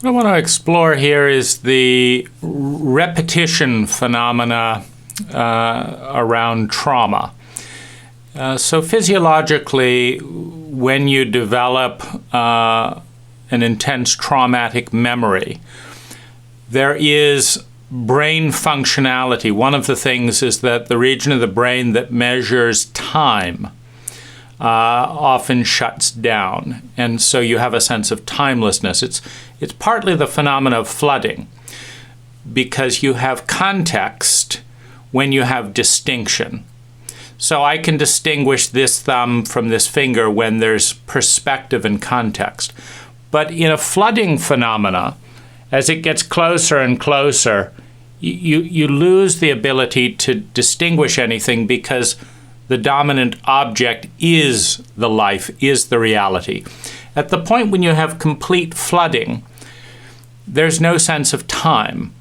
What I want to explore here is the repetition phenomena around trauma. So physiologically, when you develop an intense traumatic memory, there is brain functionality. One of the things is that the region of the brain that measures time often shuts down, and so you have a sense of timelessness. It's partly the phenomena of flooding, because you have context when you have distinction. So I can distinguish this thumb from this finger when there's perspective and context. But in a flooding phenomena, as it gets closer and closer, you lose the ability to distinguish anything, because the dominant object is the life, is the reality. At the point when you have complete flooding, there's no sense of time.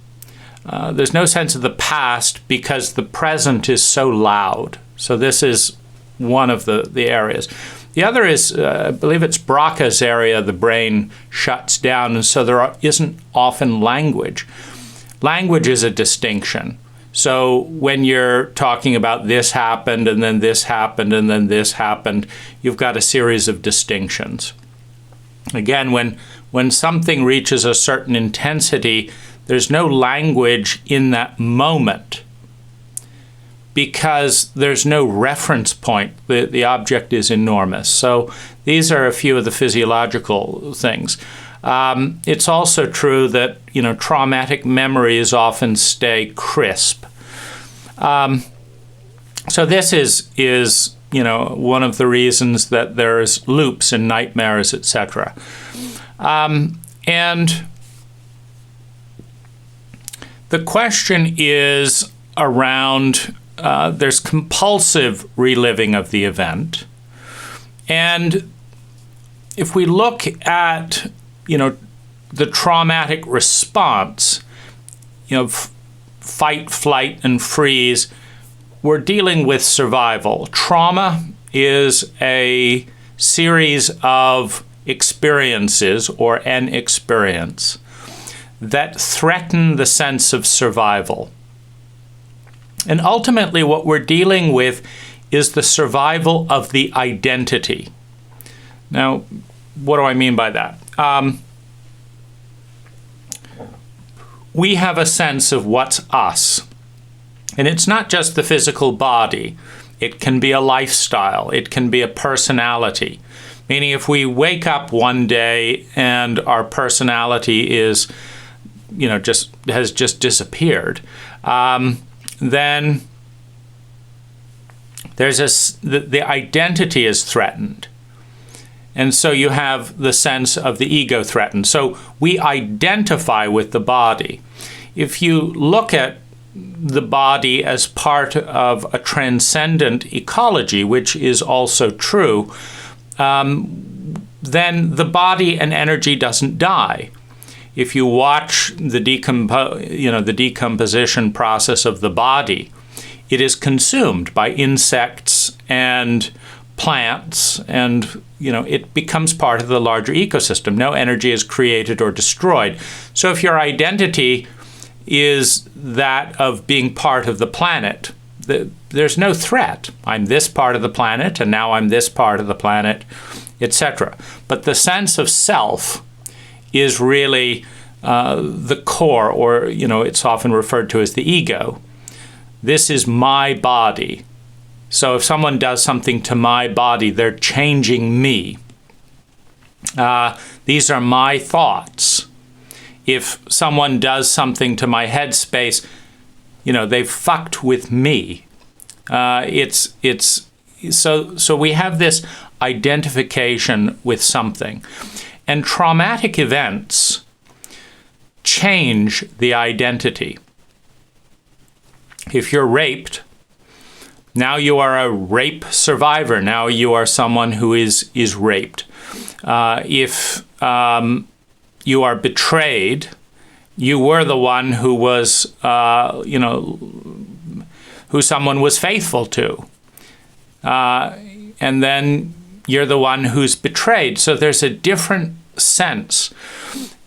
There's no sense of the past, because the present is so loud. So this is one of the areas. The other is, I believe it's Broca's area, the brain shuts down, and so there isn't often language. Language is a distinction. So when you're talking about this happened, and then this happened, and then this happened, you've got a series of distinctions. Again, when something reaches a certain intensity, there's no language in that moment, because there's no reference point. The object is enormous. So these are a few of the physiological things. It's also true that, traumatic memories often stay crisp. So this is one of the reasons that there's loops and nightmares, etc. And the question is around, there's compulsive reliving of the event. And if we look at, the traumatic response, fight, flight, and freeze, we're dealing with survival. Trauma is a series of experiences, or an experience, that threaten the sense of survival. And ultimately what we're dealing with is the survival of the identity. Now, what do I mean by that? We have a sense of what's us. And it's not just the physical body. It can be a lifestyle. It can be a personality. Meaning if we wake up one day and our personality is, has just disappeared, then the identity is threatened. And so you have the sense of the ego threatened. So we identify with the body. If you look at the body as part of a transcendent ecology, which is also true, then the body and energy doesn't die. If you watch the decomposition process of the body, it is consumed by insects and plants, and it becomes part of the larger ecosystem. No energy is created or destroyed. So if your identity is that of being part of the planet, there's no threat. I'm this part of the planet, and now I'm this part of the planet, etc. But the sense of self is really the core, or it's often referred to as the ego. This is my body. So if someone does something to my body, they're changing me. These are my thoughts. If someone does something to my headspace, they've fucked with me. So we have this identification with something. And traumatic events change the identity. If you're raped, now you are a rape survivor. Now you are someone who is raped. If you are betrayed, you were the one who was, who someone was faithful to. And then you're the one who's betrayed. So there's a different sense.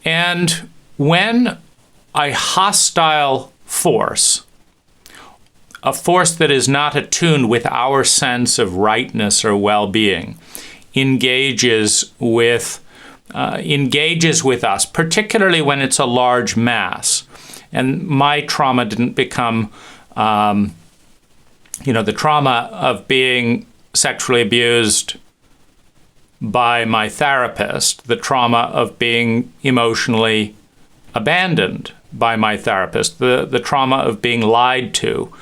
And when a hostile force, a force that is not attuned with our sense of rightness or well-being, engages with us, particularly when it's a large mass. And my trauma didn't become, the trauma of being sexually abused by my therapist, the trauma of being emotionally abandoned by my therapist, the trauma of being lied to,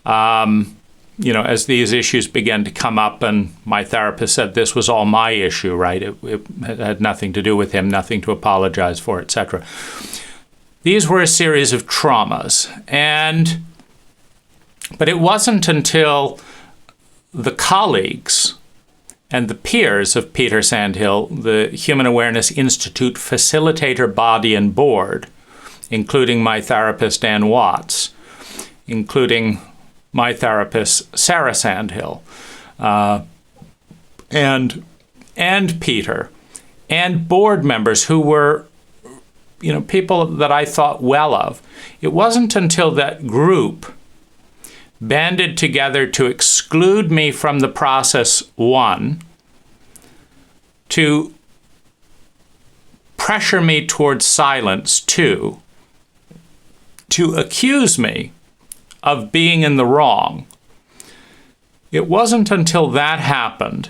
as these issues began to come up, and my therapist said this was all my issue, right? It had nothing to do with him, nothing to apologize for, etc. These were a series of traumas. But it wasn't until the colleagues and the peers of Peter Sandhill, the Human Awareness Institute facilitator body and board, including my therapist, Ann Watts, including my therapist, Sarah Sandhill, and Peter, and board members who were, people that I thought well of. It wasn't until that group banded together to exclude me from the process, one, to pressure me towards silence, two, to accuse me of being in the wrong. It wasn't until that happened,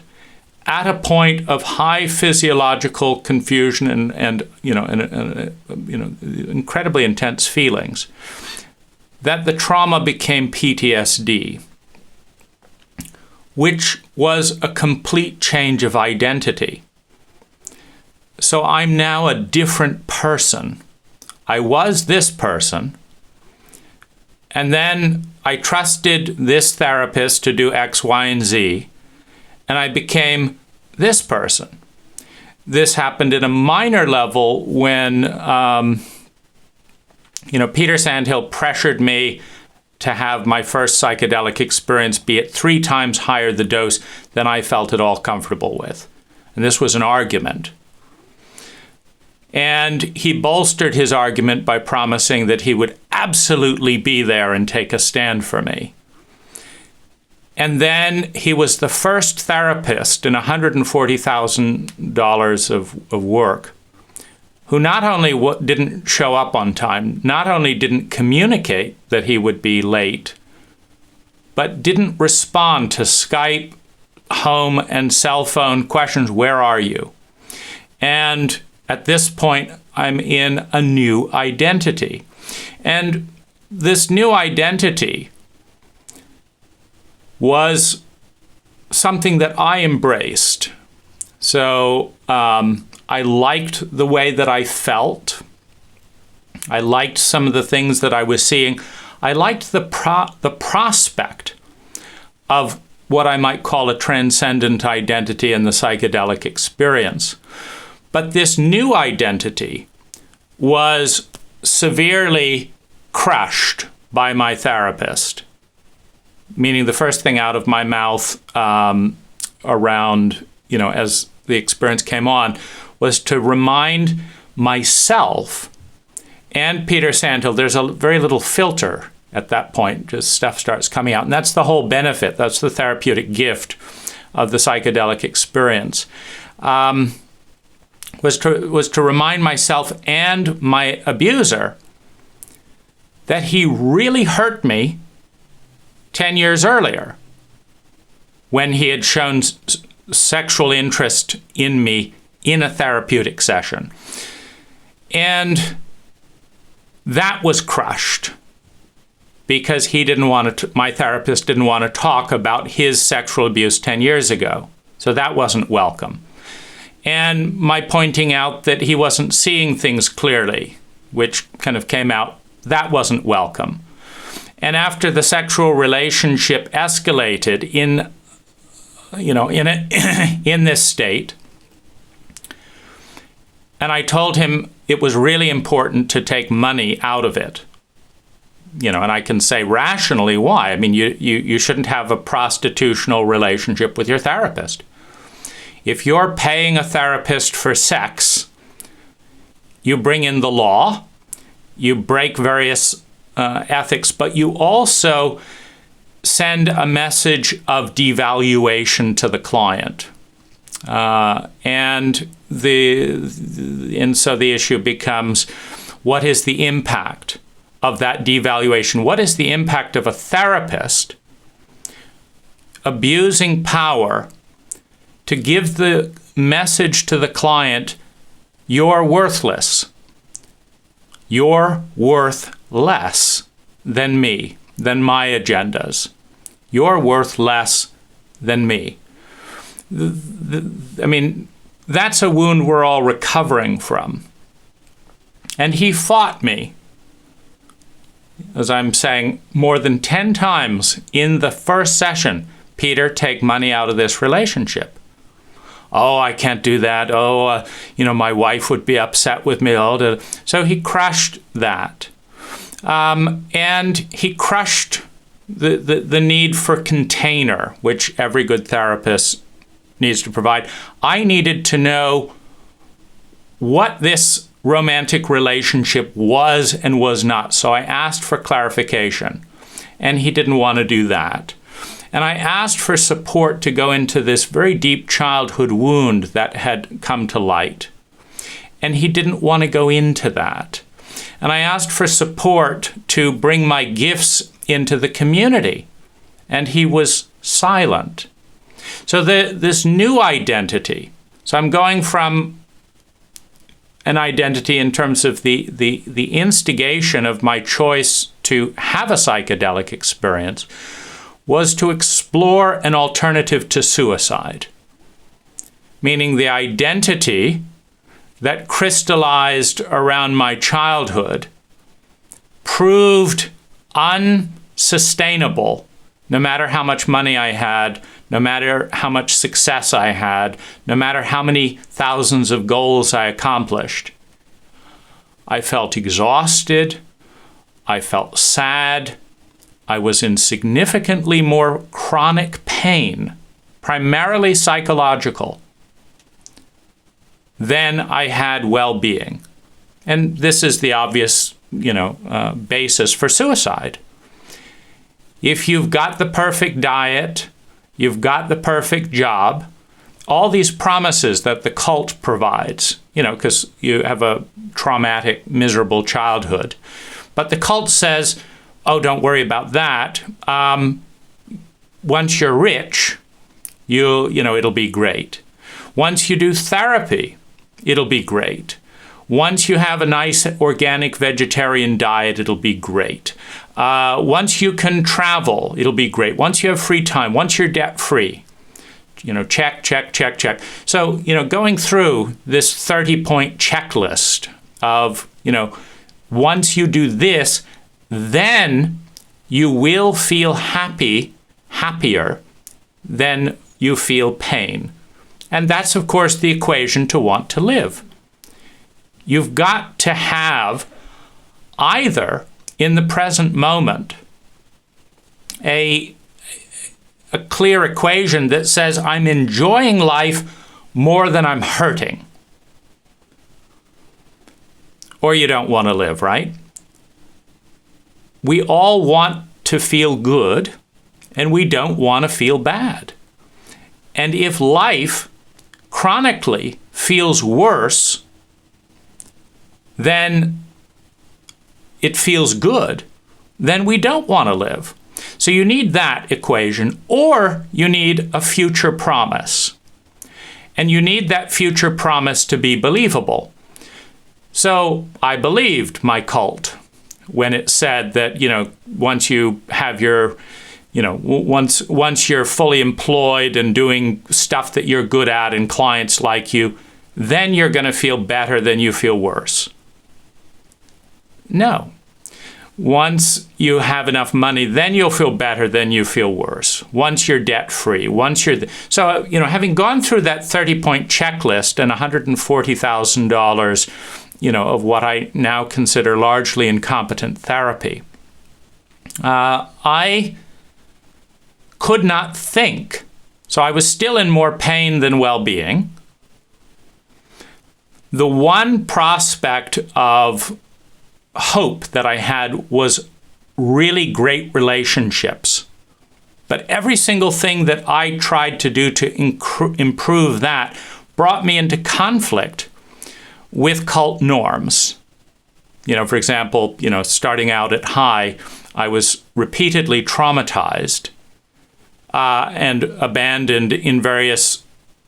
at a point of high physiological confusion and incredibly intense feelings, that the trauma became PTSD, which was a complete change of identity. So I'm now a different person. I was this person, and then I trusted this therapist to do X, Y, and Z, and I became this person. This happened at a minor level when Peter Sandhill pressured me to have my first psychedelic experience be at 3 times higher the dose than I felt at all comfortable with. And this was an argument. And he bolstered his argument by promising that he would absolutely be there and take a stand for me. And then he was the first therapist in $140,000 of work who not only didn't show up on time, not only didn't communicate that he would be late, but didn't respond to Skype, home, and cell phone questions, where are you? And at this point, I'm in a new identity. And this new identity was something that I embraced. So I liked the way that I felt. I liked some of the things that I was seeing. I liked the prospect of what I might call a transcendent identity in the psychedelic experience. But this new identity was severely crushed by my therapist, meaning the first thing out of my mouth around, as the experience came on, was to remind myself and Peter Sandhill, there's a very little filter at that point, just stuff starts coming out. And that's the whole benefit. That's the therapeutic gift of the psychedelic experience. Was to remind myself and my abuser that he really hurt me 10 years earlier when he had shown sexual interest in me in a therapeutic session. And that was crushed because my therapist didn't want to talk about his sexual abuse 10 years ago. So that wasn't welcome. And my pointing out that he wasn't seeing things clearly, which kind of came out, that wasn't welcome. And after the sexual relationship escalated in this state, and I told him it was really important to take money out of it. And I can say rationally why. I mean, you shouldn't have a prostitutional relationship with your therapist. If you're paying a therapist for sex, you bring in the law, you break various ethics, but you also send a message of devaluation to the client. And so the issue becomes, what is the impact of that devaluation? What is the impact of a therapist abusing power to give the message to the client, you're worthless. You're worth less than me, than my agendas. You're worth less than me. I mean, that's a wound we're all recovering from. And he fought me, as I'm saying, more than 10 times in the first session. Peter, take money out of this relationship. Oh, I can't do that. Oh, my wife would be upset with me. So he crushed that. And he crushed the need for container, which every good therapist needs to provide. I needed to know what this romantic relationship was and was not. So I asked for clarification, and he didn't want to do that. And I asked for support to go into this very deep childhood wound that had come to light. And he didn't want to go into that. And I asked for support to bring my gifts into the community. And he was silent. So this new identity, so I'm going from an identity in terms of the instigation of my choice to have a psychedelic experience, was to explore an alternative to suicide. Meaning the identity that crystallized around my childhood proved unsustainable, no matter how much money I had, no matter how much success I had, no matter how many thousands of goals I accomplished. I felt exhausted. I felt sad. I was in significantly more chronic pain, primarily psychological, than I had well-being. And this is the obvious, basis for suicide. If you've got the perfect diet, you've got the perfect job, all these promises that the cult provides, because you have a traumatic, miserable childhood. But the cult says, oh, don't worry about that. Once you're rich, it'll be great. Once you do therapy, it'll be great. Once you have a nice organic vegetarian diet, it'll be great. Once you can travel, it'll be great. Once you have free time, once you're debt-free, check, check, check, check. So, going through this 30-point checklist of, once you do this, then you will feel happier than you feel pain. And that's, of course, the equation to want to live. You've got to have either, in the present moment, a clear equation that says I'm enjoying life more than I'm hurting. Or you don't want to live, right? We all want to feel good, and we don't want to feel bad. And if life chronically feels worse than it feels good, then we don't want to live. So you need that equation, or you need a future promise. And you need that future promise to be believable. So I believed my cult when it said that, once you have your, once you're fully employed and doing stuff that you're good at and clients like you, then you're going to feel better than you feel worse. No. Once you have enough money, then you'll feel better than you feel worse. Once you're debt-free, so, having gone through that 30-point checklist and $140,000, of what I now consider largely incompetent therapy, I could not think. So I was still in more pain than well-being. the one prospect of hope that I had was really great relationships. But every single thing that I tried to do to improve that brought me into conflict with cult norms. For example, starting out at high, I was repeatedly traumatized and abandoned in various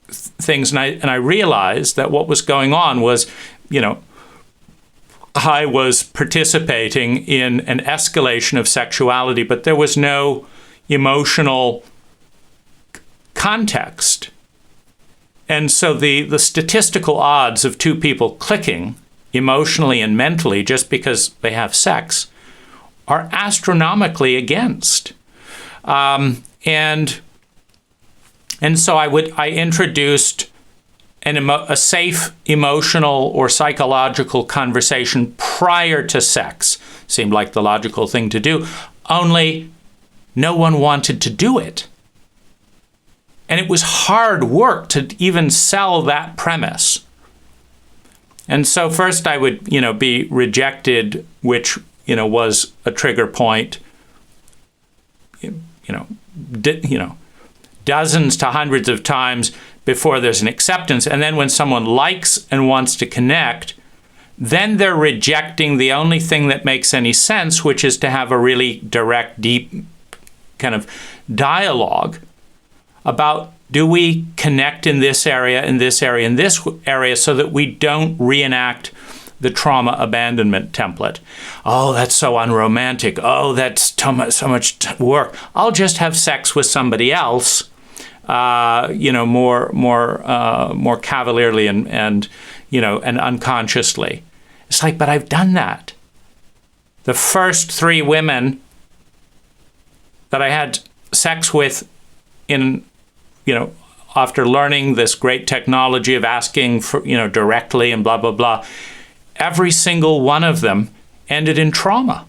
things. And I realized that what was going on was, I was participating in an escalation of sexuality, but there was no emotional context. And so the statistical odds of two people clicking emotionally and mentally just because they have sex are astronomically against. And so I introduced a safe emotional or psychological conversation prior to sex. Seemed like the logical thing to do, only no one wanted to do it. And it was hard work to even sell that premise. And so first I would, be rejected, which, was a trigger point, dozens to hundreds of times before there's an acceptance. And then when someone likes and wants to connect, then they're rejecting the only thing that makes any sense, which is to have a really direct, deep kind of dialogue about, do we connect in this area, in this area, in this area, so that we don't reenact the trauma abandonment template. Oh, that's so unromantic. Oh, that's so much work. I'll just have sex with somebody else, more cavalierly and unconsciously. It's like, but I've done that. The first 3 women that I had sex with after learning this great technology of asking for, directly and blah, blah, blah, every single one of them ended in trauma.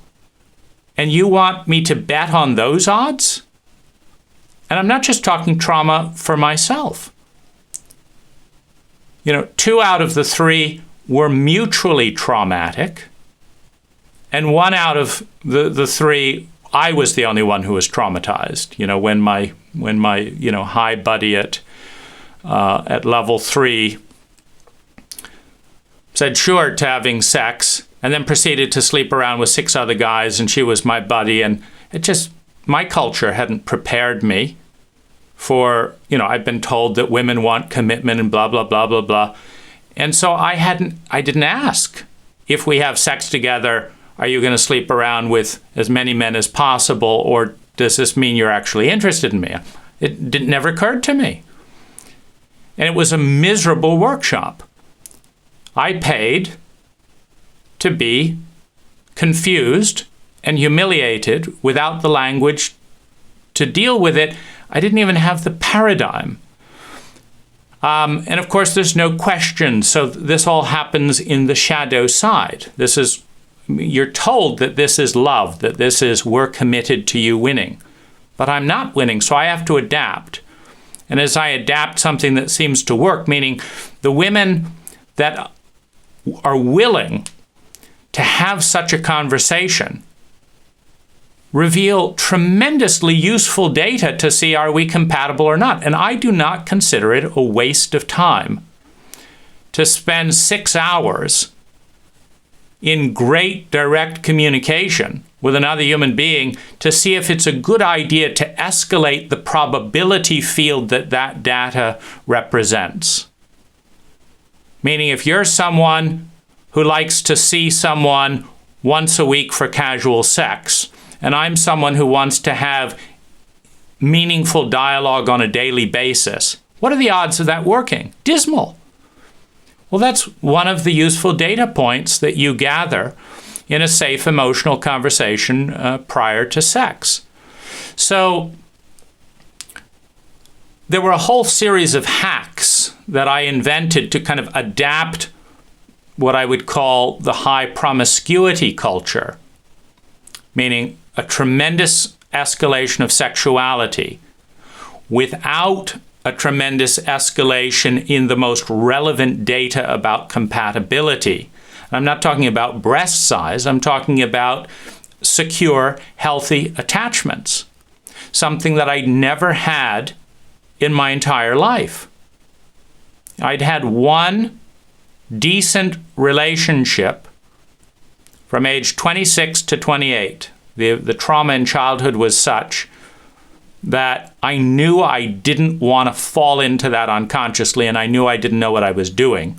And you want me to bet on those odds? And I'm not just talking trauma for myself. 2 out of the 3 were mutually traumatic. And 1 out of the 3, I was the only one who was traumatized. When my high buddy at level 3 said sure to having sex, and then proceeded to sleep around with 6 other guys, and she was my buddy, and my culture hadn't prepared me for, I've been told that women want commitment and blah, blah, blah, blah, blah. And so I didn't ask, if we have sex together, are you going to sleep around with as many men as possible, or does this mean you're actually interested in me? It never occurred to me. And it was a miserable workshop. I paid to be confused and humiliated without the language to deal with it. I didn't even have the paradigm. And of course, there's no question. So this all happens in the shadow side. You're told that this is love, that this is, we're committed to you winning. But I'm not winning, so I have to adapt. And as I adapt something that seems to work, meaning the women that are willing to have such a conversation reveal tremendously useful data to see, are we compatible or not? And I do not consider it a waste of time to spend 6 hours in great direct communication with another human being to see if it's a good idea to escalate the probability field that data represents. Meaning, if you're someone who likes to see someone once a week for casual sex, and I'm someone who wants to have meaningful dialogue on a daily basis, what are the odds of that working? Dismal. Well, that's one of the useful data points that you gather in a safe emotional conversation prior to sex. So there were a whole series of hacks that I invented to kind of adapt what I would call the high promiscuity culture, meaning a tremendous escalation of sexuality without a tremendous escalation in the most relevant data about compatibility. I'm not talking about breast size, I'm talking about secure, healthy attachments, something that I'd never had in my entire life. I'd had one decent relationship from age 26 to 28. The trauma in childhood was such that I knew I didn't want to fall into that unconsciously, and I knew I didn't know what I was doing.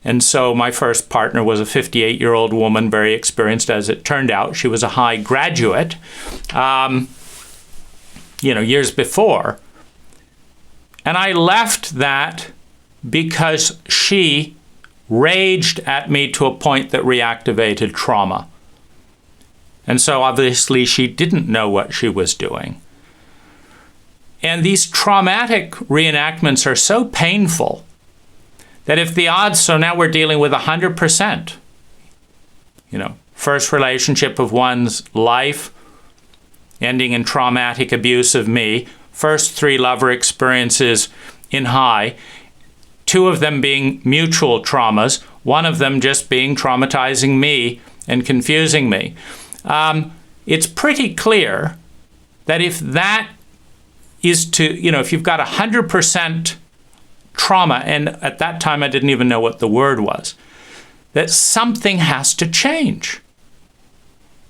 And so my first partner was a 58-year-old woman, very experienced as it turned out. She was a high graduate, years before. And I left that because she raged at me to a point that reactivated trauma. And so obviously she didn't know what she was doing. And these traumatic reenactments are so painful that if the odds, so now we're dealing with 100%, first relationship of one's life, ending in traumatic abuse of me, first 3 lover experiences in high, 2 of them being mutual traumas, 1 of them just being traumatizing me and confusing me. It's pretty clear that if that is if you've got 100% trauma, and at that time I didn't even know what the word was, that something has to change.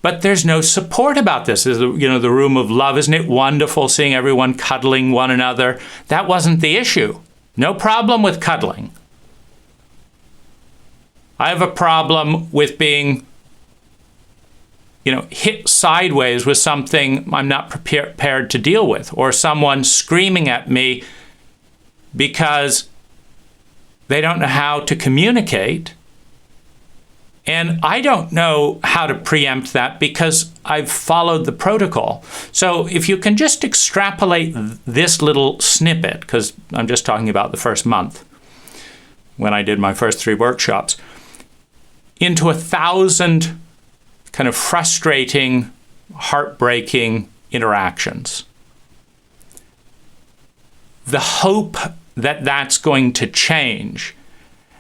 But there's no support about this. There's the room of love. Isn't it wonderful seeing everyone cuddling one another? That wasn't the issue. No problem with cuddling. I have a problem with being hit sideways with something I'm not prepared to deal with, or someone screaming at me because they don't know how to communicate. And I don't know how to preempt that because I've followed the protocol. So if you can just extrapolate this little snippet, because I'm just talking about the first month when I did my first 3 workshops, into 1,000 kind of frustrating, heartbreaking interactions. The hope that that's going to change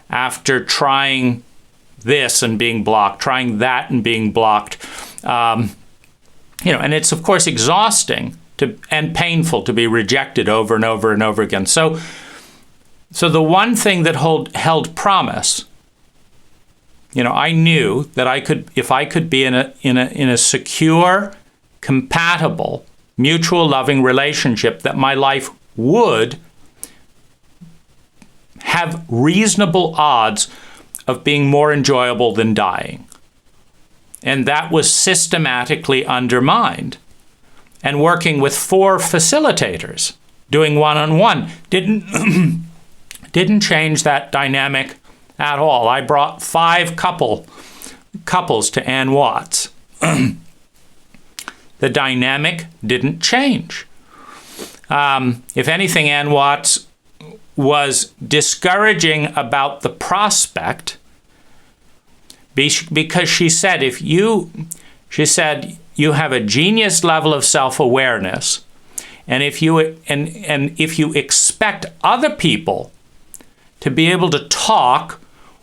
after trying this and being blocked, trying that and being blocked, and it's of course exhausting and painful to be rejected over and over and over again. So the one thing that held promise, I knew that if I could be in a secure, compatible, mutual loving relationship, that my life would have reasonable odds of being more enjoyable than dying. And that was systematically undermined. And working with 4 facilitators, doing one-on-one, didn't change that dynamic at all. I brought 5 couples to Ann Watts. The dynamic didn't change. If anything, Ann Watts was discouraging about the prospect because she said, you have a genius level of self-awareness, and if you expect other people to be able to talk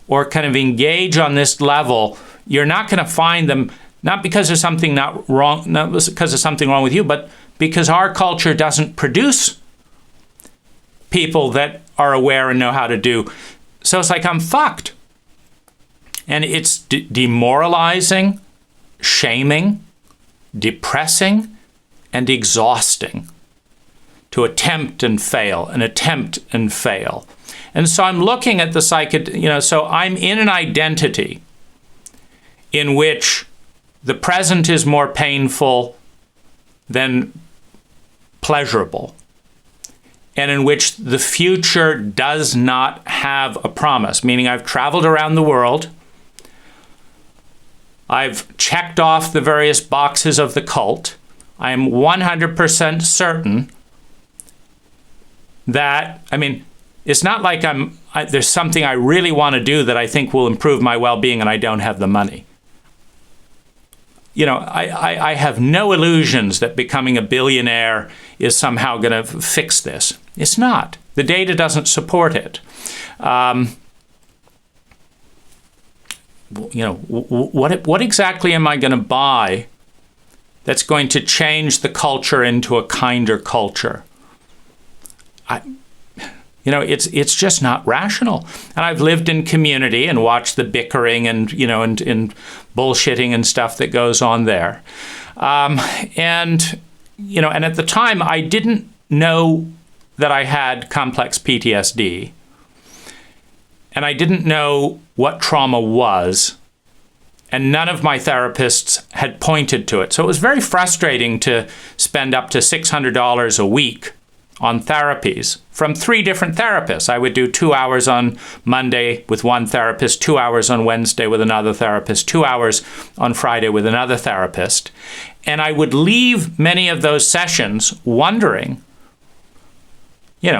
or kind of engage on this level, you're not going to find them, not because there's something wrong with you, but because our culture doesn't produce people that are aware and know how to do. So it's like I'm fucked. And it's demoralizing, shaming, depressing, and exhausting to attempt and fail, and attempt and fail. And so I'm looking at the so I'm in an identity in which the present is more painful than pleasurable, and in which the future does not have a promise, meaning I've traveled around the world, I've checked off the various boxes of the cult, I am 100% certain that, it's not like there's something I really want to do that I think will improve my well-being and I don't have the money. I have no illusions that becoming a billionaire is somehow going to fix this. It's not. The data doesn't support it. What exactly am I going to buy that's going to change the culture into a kinder culture? It's just not rational. And I've lived in community and watched the bickering and bullshitting and stuff that goes on there. And at the time, I didn't know that I had complex PTSD. And I didn't know what trauma was. And none of my therapists had pointed to it. So it was very frustrating to spend up to $600 a week on therapies from 3 different therapists. I would do 2 hours on Monday with one therapist, 2 hours on Wednesday with another therapist, 2 hours on Friday with another therapist. And I would leave many of those sessions wondering,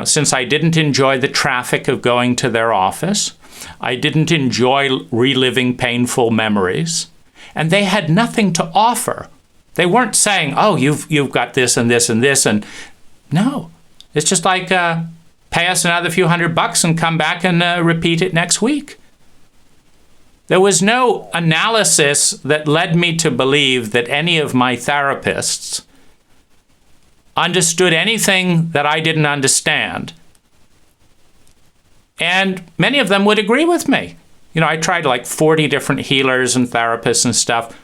since I didn't enjoy the traffic of going to their office, I didn't enjoy reliving painful memories, and they had nothing to offer. They weren't saying, oh, you've got this and this and this, and no. It's just like, pay us another few $100 and come back and repeat it next week. There was no analysis that led me to believe that any of my therapists understood anything that I didn't understand. And many of them would agree with me. I tried like 40 different healers and therapists and stuff.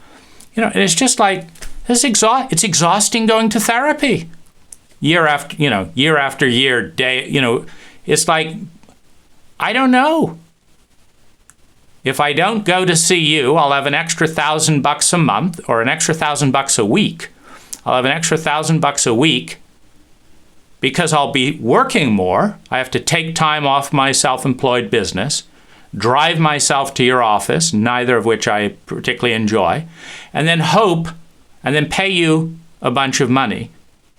And it's just like, it's exhausting going to therapy. Year after year, it's like, I don't know. If I don't go to see you, I'll have an extra $1,000 a month or an extra $1,000 a week. I'll have an extra $1,000 a week because I'll be working more. I have to take time off my self-employed business, drive myself to your office, neither of which I particularly enjoy, and then pay you a bunch of money.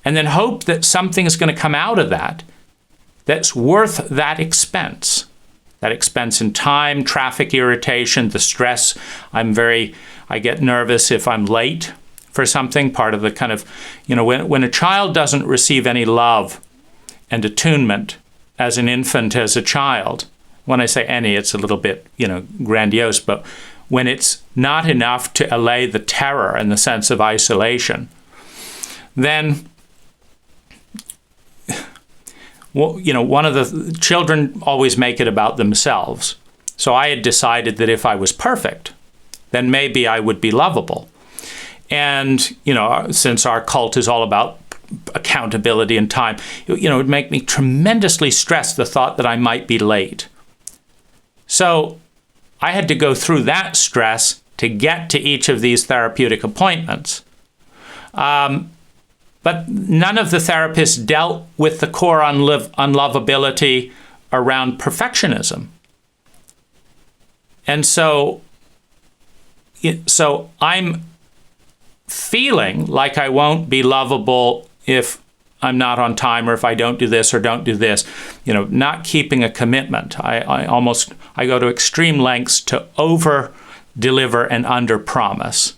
And then hope that something is going to come out of that that's worth that expense. That expense in time, traffic irritation, the stress. I get nervous if I'm late for something. Part of the kind of, when a child doesn't receive any love and attunement as an infant, as a child, when I say any, it's a little bit, grandiose, but when it's not enough to allay the terror and the sense of isolation, then one of the children always make it about themselves. So I had decided that if I was perfect, then maybe I would be lovable. And, since our cult is all about accountability and time, it would make me tremendously stressed, the thought that I might be late. So I had to go through that stress to get to each of these therapeutic appointments. But none of the therapists dealt with the core unlovability around perfectionism. And so I'm feeling like I won't be lovable if I'm not on time or if I don't do this or don't do this, not keeping a commitment. I go to extreme lengths to over-deliver and under-promise,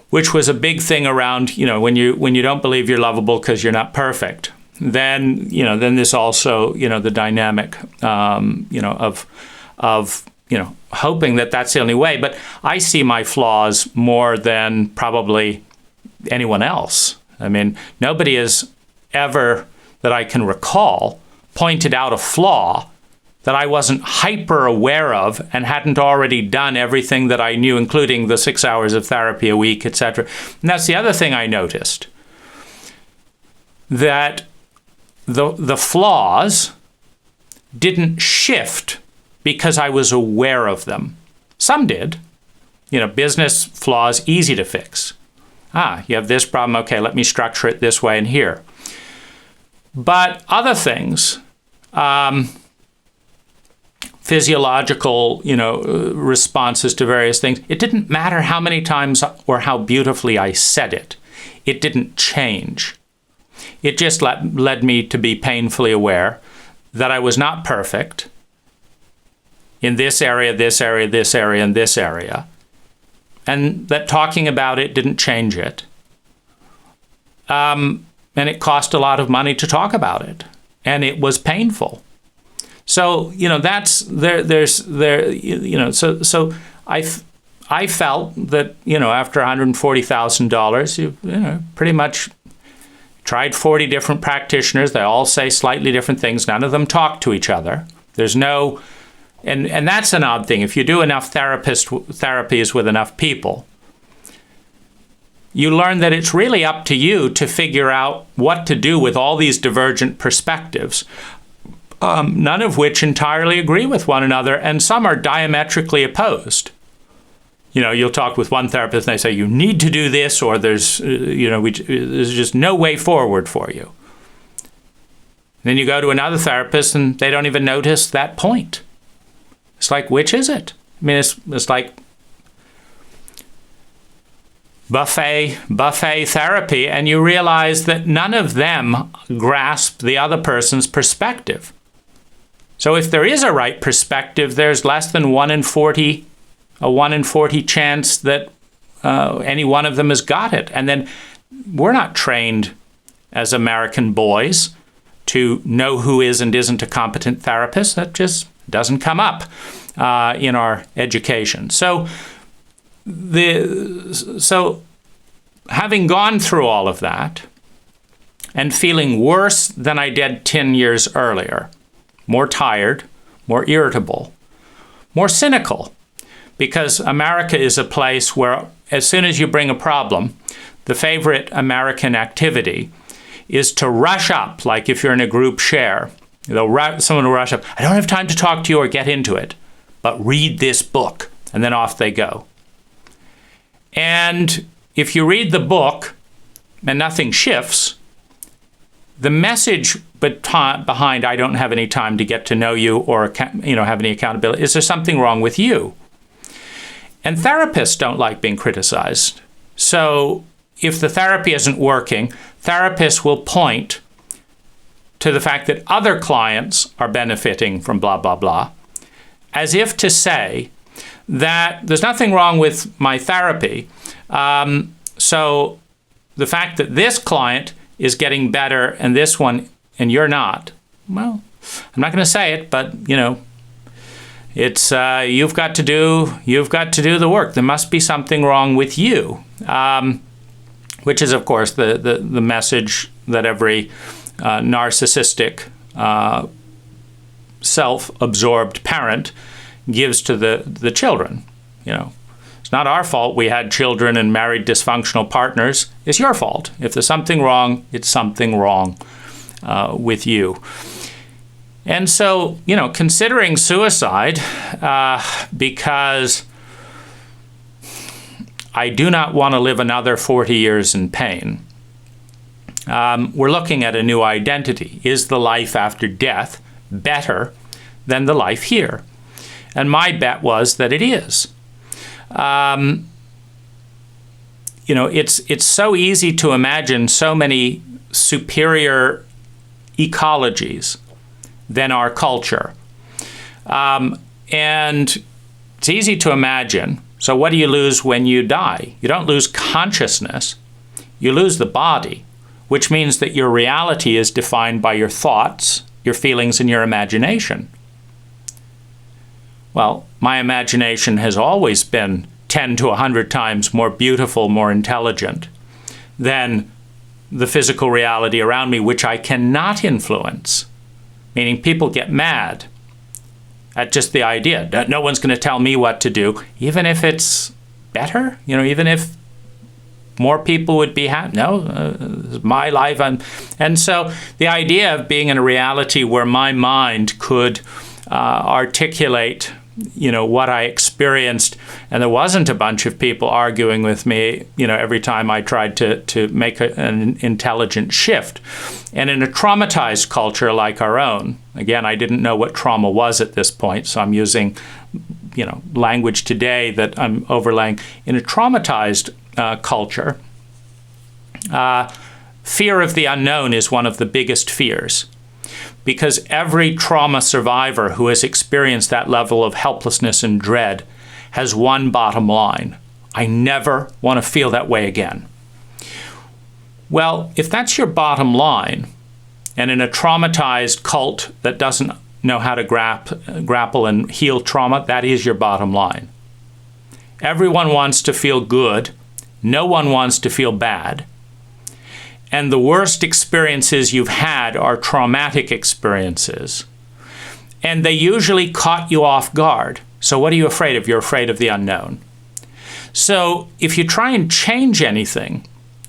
which was a big thing around, when you don't believe you're lovable because you're not perfect. Then there's also, the dynamic, of hoping that that's the only way. But I see my flaws more than probably anyone else. I mean, nobody has ever, that I can recall, pointed out a flaw that I wasn't hyper aware of and hadn't already done everything that I knew, including the 6 hours of therapy a week, etc. And that's the other thing I noticed, that the flaws didn't shift because I was aware of them. Some did. Business flaws, easy to fix. You have this problem, okay, let me structure it this way and here. But other things, physiological, responses to various things. It didn't matter how many times or how beautifully I said it. It didn't change. It just led me to be painfully aware that I was not perfect in this area, this area, this area, and this area. And that talking about it didn't change it. And it cost a lot of money to talk about it. and it was painful. So, that's so I felt that, after $140,000, you pretty much tried 40 different practitioners. They all say slightly different things. None of them talk to each other. There's no, and that's an odd thing. If you do enough therapies with enough people, you learn that it's really up to you to figure out what to do with all these divergent perspectives, none of which entirely agree with one another, and some are diametrically opposed. You'll talk with one therapist and they say, you need to do this, or there's just no way forward for you. Then you go to another therapist and they don't even notice that point. It's like, which is it? I mean, it's like buffet therapy, and you realize that none of them grasp the other person's perspective. So if there is a right perspective, there's less than 1 in 40 chance that any one of them has got it. And then we're not trained as American boys to know who is and isn't a competent therapist. That just doesn't come up in our education. So having gone through all of that and feeling worse than I did 10 years earlier, more tired, more irritable, more cynical, because America is a place where as soon as you bring a problem, the favorite American activity is to rush up, like if you're in a group share. Someone will rush up, I don't have time to talk to you or get into it, but read this book, and then off they go. And if you read the book and nothing shifts, the message behind I don't have any time to get to know you or have any accountability, is there something wrong with you? And therapists don't like being criticized. So if the therapy isn't working, therapists will point to the fact that other clients are benefiting from blah, blah, blah, as if to say that there's nothing wrong with my therapy. So the fact that this client is getting better and this one and you're not, well, I'm not going to say it, but it's you've got to do the work. There must be something wrong with you, which is, of course, the message that every narcissistic, self-absorbed parent gives to the children. It's not our fault we had children and married dysfunctional partners. It's your fault. If there's something wrong, it's something wrong with you. And so, considering suicide, because I do not want to live another 40 years in pain, we're looking at a new identity. Is the life after death better than the life here? And my bet was that it is. It's so easy to imagine so many superior ecologies than our culture. And it's easy to imagine. So what do you lose when you die? You don't lose consciousness. You lose the body, which means that your reality is defined by your thoughts, your feelings, and your imagination. Well, my imagination has always been 10 to 100 times more beautiful, more intelligent than the physical reality around me, which I cannot influence. Meaning people get mad at just the idea that no one's going to tell me what to do, even if it's better, even if more people would be happy. No, it's my life. And so the idea of being in a reality where my mind could articulate what I experienced, and there wasn't a bunch of people arguing with me, every time I tried to make an intelligent shift. And in a traumatized culture like our own, again, I didn't know what trauma was at this point, so I'm using, language today that I'm overlaying. In a traumatized culture, fear of the unknown is one of the biggest fears. Because every trauma survivor who has experienced that level of helplessness and dread has one bottom line: I never want to feel that way again. Well, if that's your bottom line, And in a traumatized cult that doesn't know how to grapple and heal trauma, that is your bottom line. Everyone wants to feel good. No one wants to feel bad. And the worst experiences you've had are traumatic experiences. And they usually caught you off guard. So what are you afraid of? You're afraid of the unknown. So if you try and change anything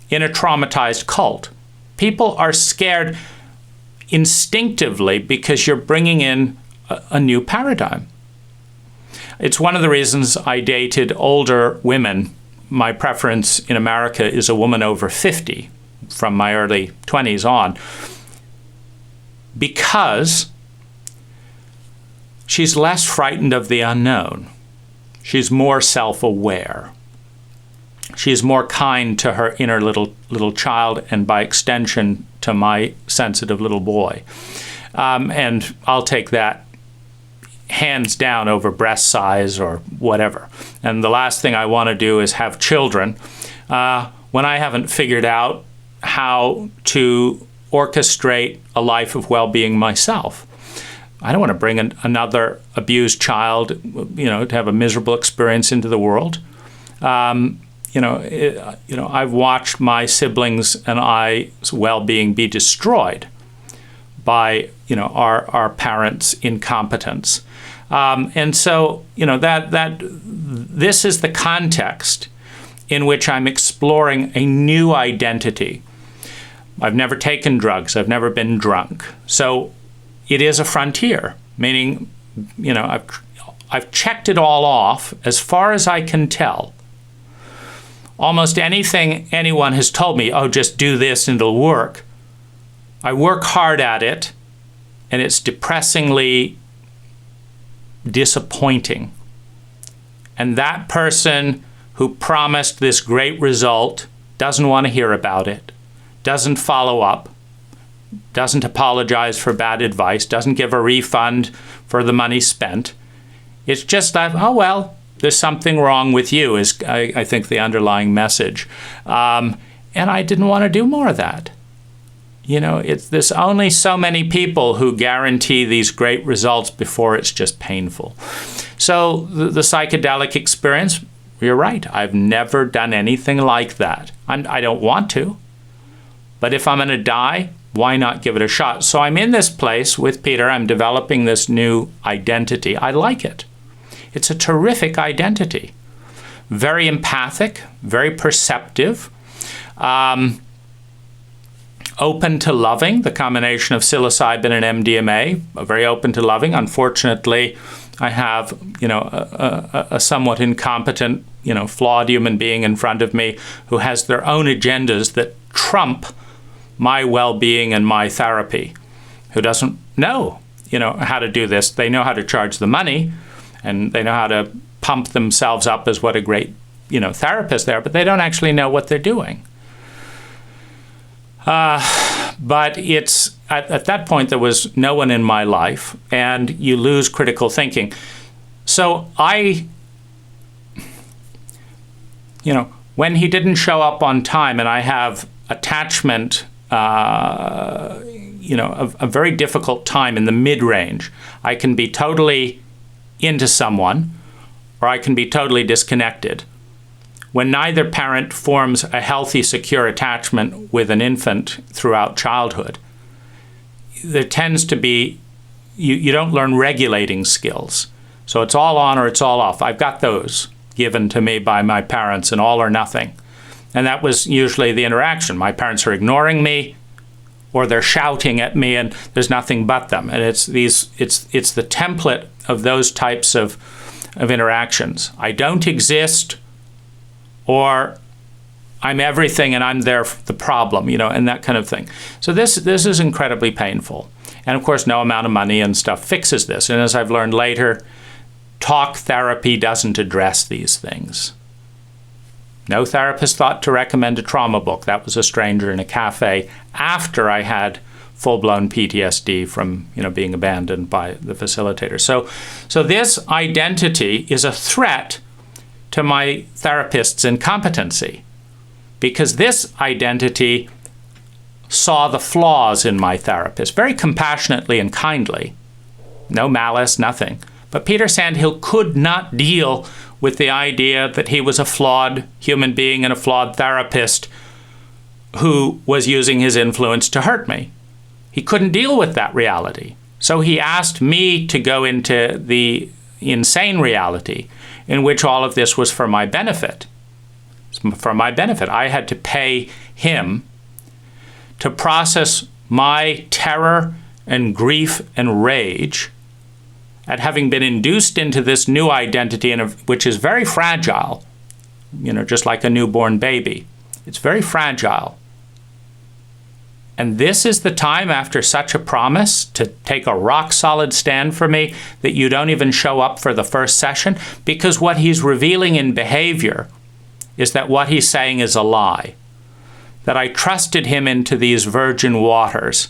in a traumatized cult, people are scared instinctively because you're bringing in a new paradigm. It's one of the reasons I dated older women. My preference in America is a woman over 50 from my early 20s on, because she's less frightened of the unknown. She's more self-aware. She's more kind to her inner little child, and by extension to my sensitive little boy. And I'll take that hands down over breast size or whatever. And the last thing I want to do is have children when I haven't figured out how to orchestrate a life of well-being myself. I don't want to bring another abused child, to have a miserable experience into the world. I've watched my siblings and I's well-being be destroyed by, our parents' incompetence. And so, this is the context in which I'm exploring a new identity. I've never taken drugs. I've never been drunk. So it is a frontier, meaning, I've checked it all off as far as I can tell. Almost anything anyone has told me, oh, just do this and it'll work, I work hard at it, and it's depressingly disappointing. And that person who promised this great result doesn't want to hear about it, doesn't follow up, doesn't apologize for bad advice, doesn't give a refund for the money spent. It's just like, oh, well, there's something wrong with you, is I think the underlying message. And I didn't want to do more of that. There's only so many people who guarantee these great results before it's just painful. So the psychedelic experience, you're right. I've never done anything like that. I don't want to. But if I'm going to die, why not give it a shot? So I'm in this place with Peter. I'm developing this new identity. I like it. It's a terrific identity. Very empathic, very perceptive, open to loving, the combination of psilocybin and MDMA, very open to loving. Unfortunately, I have, a somewhat incompetent, flawed human being in front of me who has their own agendas that trump my well-being and my therapy, who doesn't know, how to do this. They know how to charge the money, and they know how to pump themselves up as what a great, therapist they are, but they don't actually know what they're doing. But it's at that point there was no one in my life, and you lose critical thinking. So when he didn't show up on time, and I have attachment, a very difficult time in the mid-range. I can be totally into someone, or I can be totally disconnected. When neither parent forms a healthy, secure attachment with an infant throughout childhood, there tends to be, you don't learn regulating skills. So it's all on or it's all off. I've got those given to me by my parents, and all or nothing. And that was usually the interaction. My parents are ignoring me, or they're shouting at me, and there's nothing but them. And it's the template of those types of interactions. I don't exist, or I'm everything and I'm there for the problem, and that kind of thing. So this is incredibly painful. And of course, no amount of money and stuff fixes this. And as I've learned later, talk therapy doesn't address these things. No therapist thought to recommend a trauma book. That was a stranger in a cafe after I had full-blown PTSD from being abandoned by the facilitator. So this identity is a threat to my therapist's incompetency, because this identity saw the flaws in my therapist, very compassionately and kindly. No malice, nothing. But Peter Sandhill could not deal with the idea that he was a flawed human being and a flawed therapist who was using his influence to hurt me. He couldn't deal with that reality. So he asked me to go into the insane reality in which all of this was for my benefit. For my benefit. I had to pay him to process my terror and grief and rage at having been induced into this new identity, which is very fragile, just like a newborn baby. It's very fragile. And this is the time after such a promise to take a rock-solid stand for me that you don't even show up for the first session? Because what he's revealing in behavior is that what he's saying is a lie. That I trusted him into these virgin waters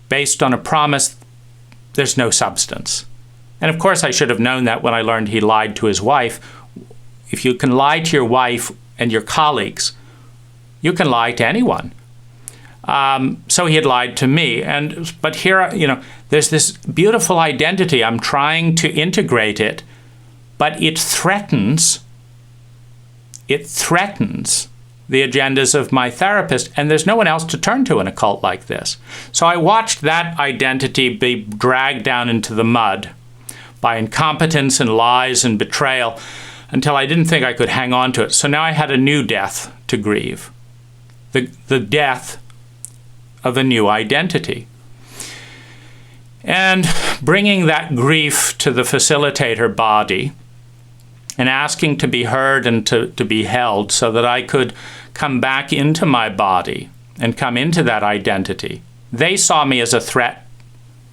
based on a promise there's no substance. And of course I should have known that when I learned he lied to his wife. If you can lie to your wife and your colleagues, you can lie to anyone. So he had lied to me. But here, there's this beautiful identity. I'm trying to integrate it, but it threatens the agendas of my therapist, and there's no one else to turn to in a cult like this. So I watched that identity be dragged down into the mud by incompetence and lies and betrayal until I didn't think I could hang on to it. So now I had a new death to grieve, the death of a new identity. And bringing that grief to the facilitator body and asking to be heard and to be held so that I could come back into my body and come into that identity. They saw me as a threat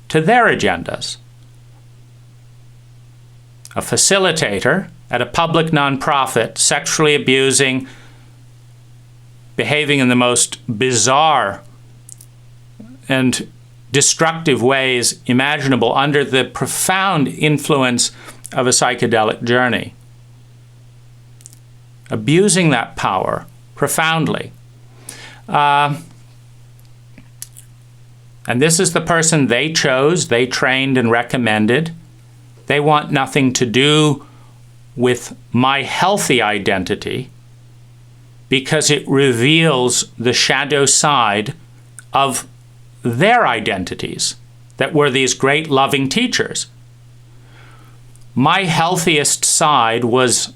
to their agendas. A facilitator at a public nonprofit, sexually abusing, behaving in the most bizarre and destructive ways imaginable under the profound influence of a psychedelic journey. Abusing that power profoundly. And this is the person they chose, they trained and recommended. They want nothing to do with my healthy identity because it reveals the shadow side of their identities that were these great loving teachers. My healthiest side was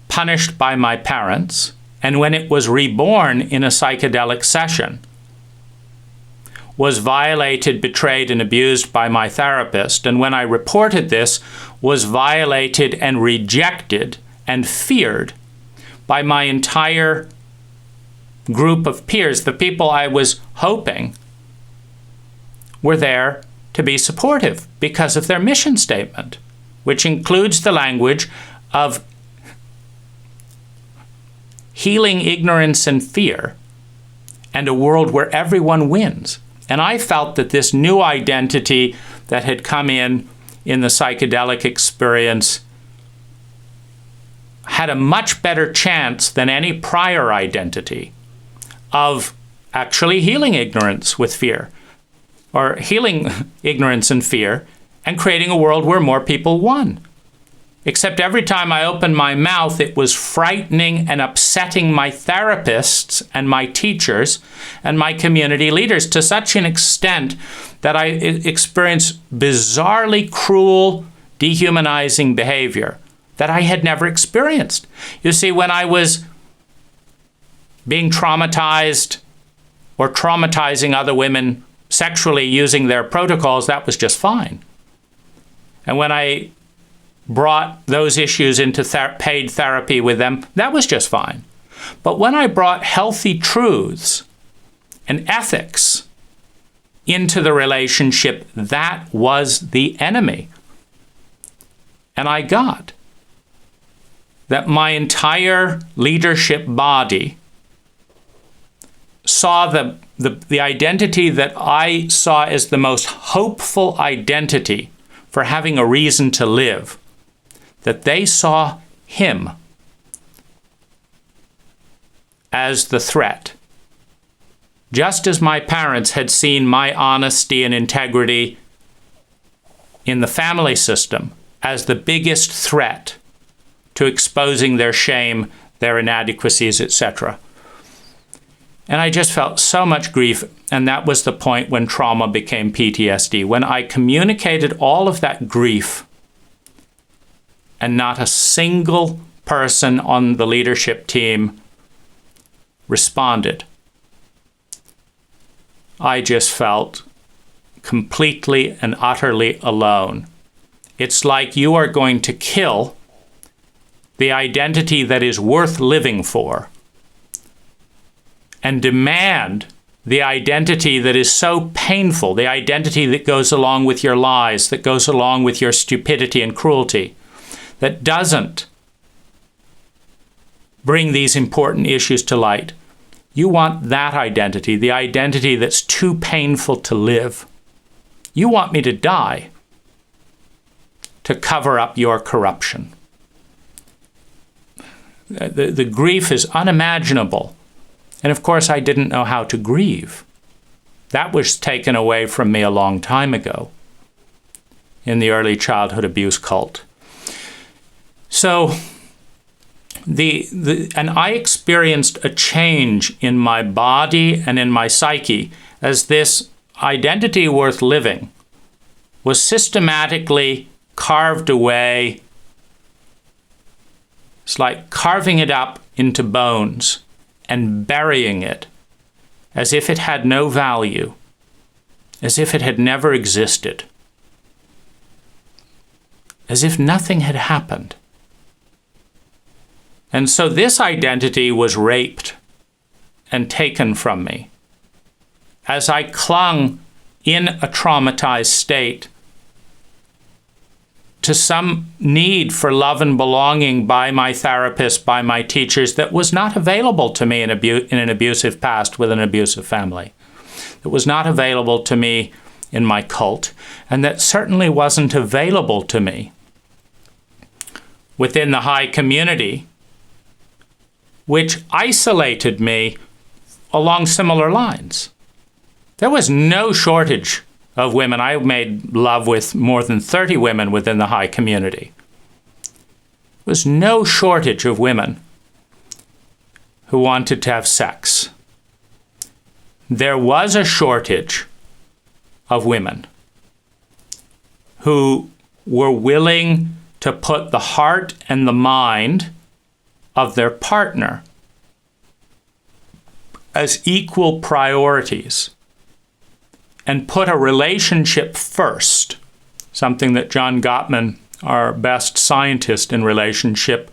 punished by my parents, and when it was reborn in a psychedelic session, was violated, betrayed, and abused by my therapist, and when I reported this, was violated and rejected and feared by my entire group of peers, the people I was hoping were there to be supportive because of their mission statement, which includes the language of healing ignorance and fear and a world where everyone wins. And I felt that this new identity that had come in the psychedelic experience had a much better chance than any prior identity of actually healing ignorance with fear, or healing ignorance and fear and creating a world where more people won. Except every time I opened my mouth, it was frightening and upsetting my therapists and my teachers and my community leaders to such an extent that I experienced bizarrely cruel, dehumanizing behavior that I had never experienced. You see, when I was being traumatized or traumatizing other women sexually using their protocols, that was just fine. And when I brought those issues into paid therapy with them, that was just fine. But when I brought healthy truths and ethics into the relationship, that was the enemy. And I got that my entire leadership body saw the identity that I saw as the most hopeful identity for having a reason to live, that they saw him as the threat just as my parents had seen my honesty and integrity in the family system as the biggest threat to exposing their shame, their inadequacies, etc. And I just felt so much grief, and that was the point when trauma became PTSD, when I communicated all of that grief and not a single person on the leadership team responded. I just felt completely and utterly alone. It's like you are going to kill the identity that is worth living for and demand the identity that is so painful, the identity that goes along with your lies, that goes along with your stupidity and cruelty, that doesn't bring these important issues to light. You want that identity, the identity that's too painful to live. You want me to die to cover up your corruption. The grief is unimaginable. And of course, I didn't know how to grieve. That was taken away from me a long time ago in the early childhood abuse cult. So, and I experienced a change in my body and in my psyche as this identity worth living was systematically carved away. It's like carving it up into bones and burying it as if it had no value, as if it had never existed, as if nothing had happened. And so this identity was raped and taken from me as I clung in a traumatized state to some need for love and belonging by my therapist, by my teachers, that was not available to me in an abusive past with an abusive family. That was not available to me in my cult, and that certainly wasn't available to me within the high community, which isolated me along similar lines. There was no shortage of women. I made love with more than 30 women within the high community. There was no shortage of women who wanted to have sex. There was a shortage of women who were willing to put the heart and the mind of their partner as equal priorities and put a relationship first, something that John Gottman, our best scientist in relationship,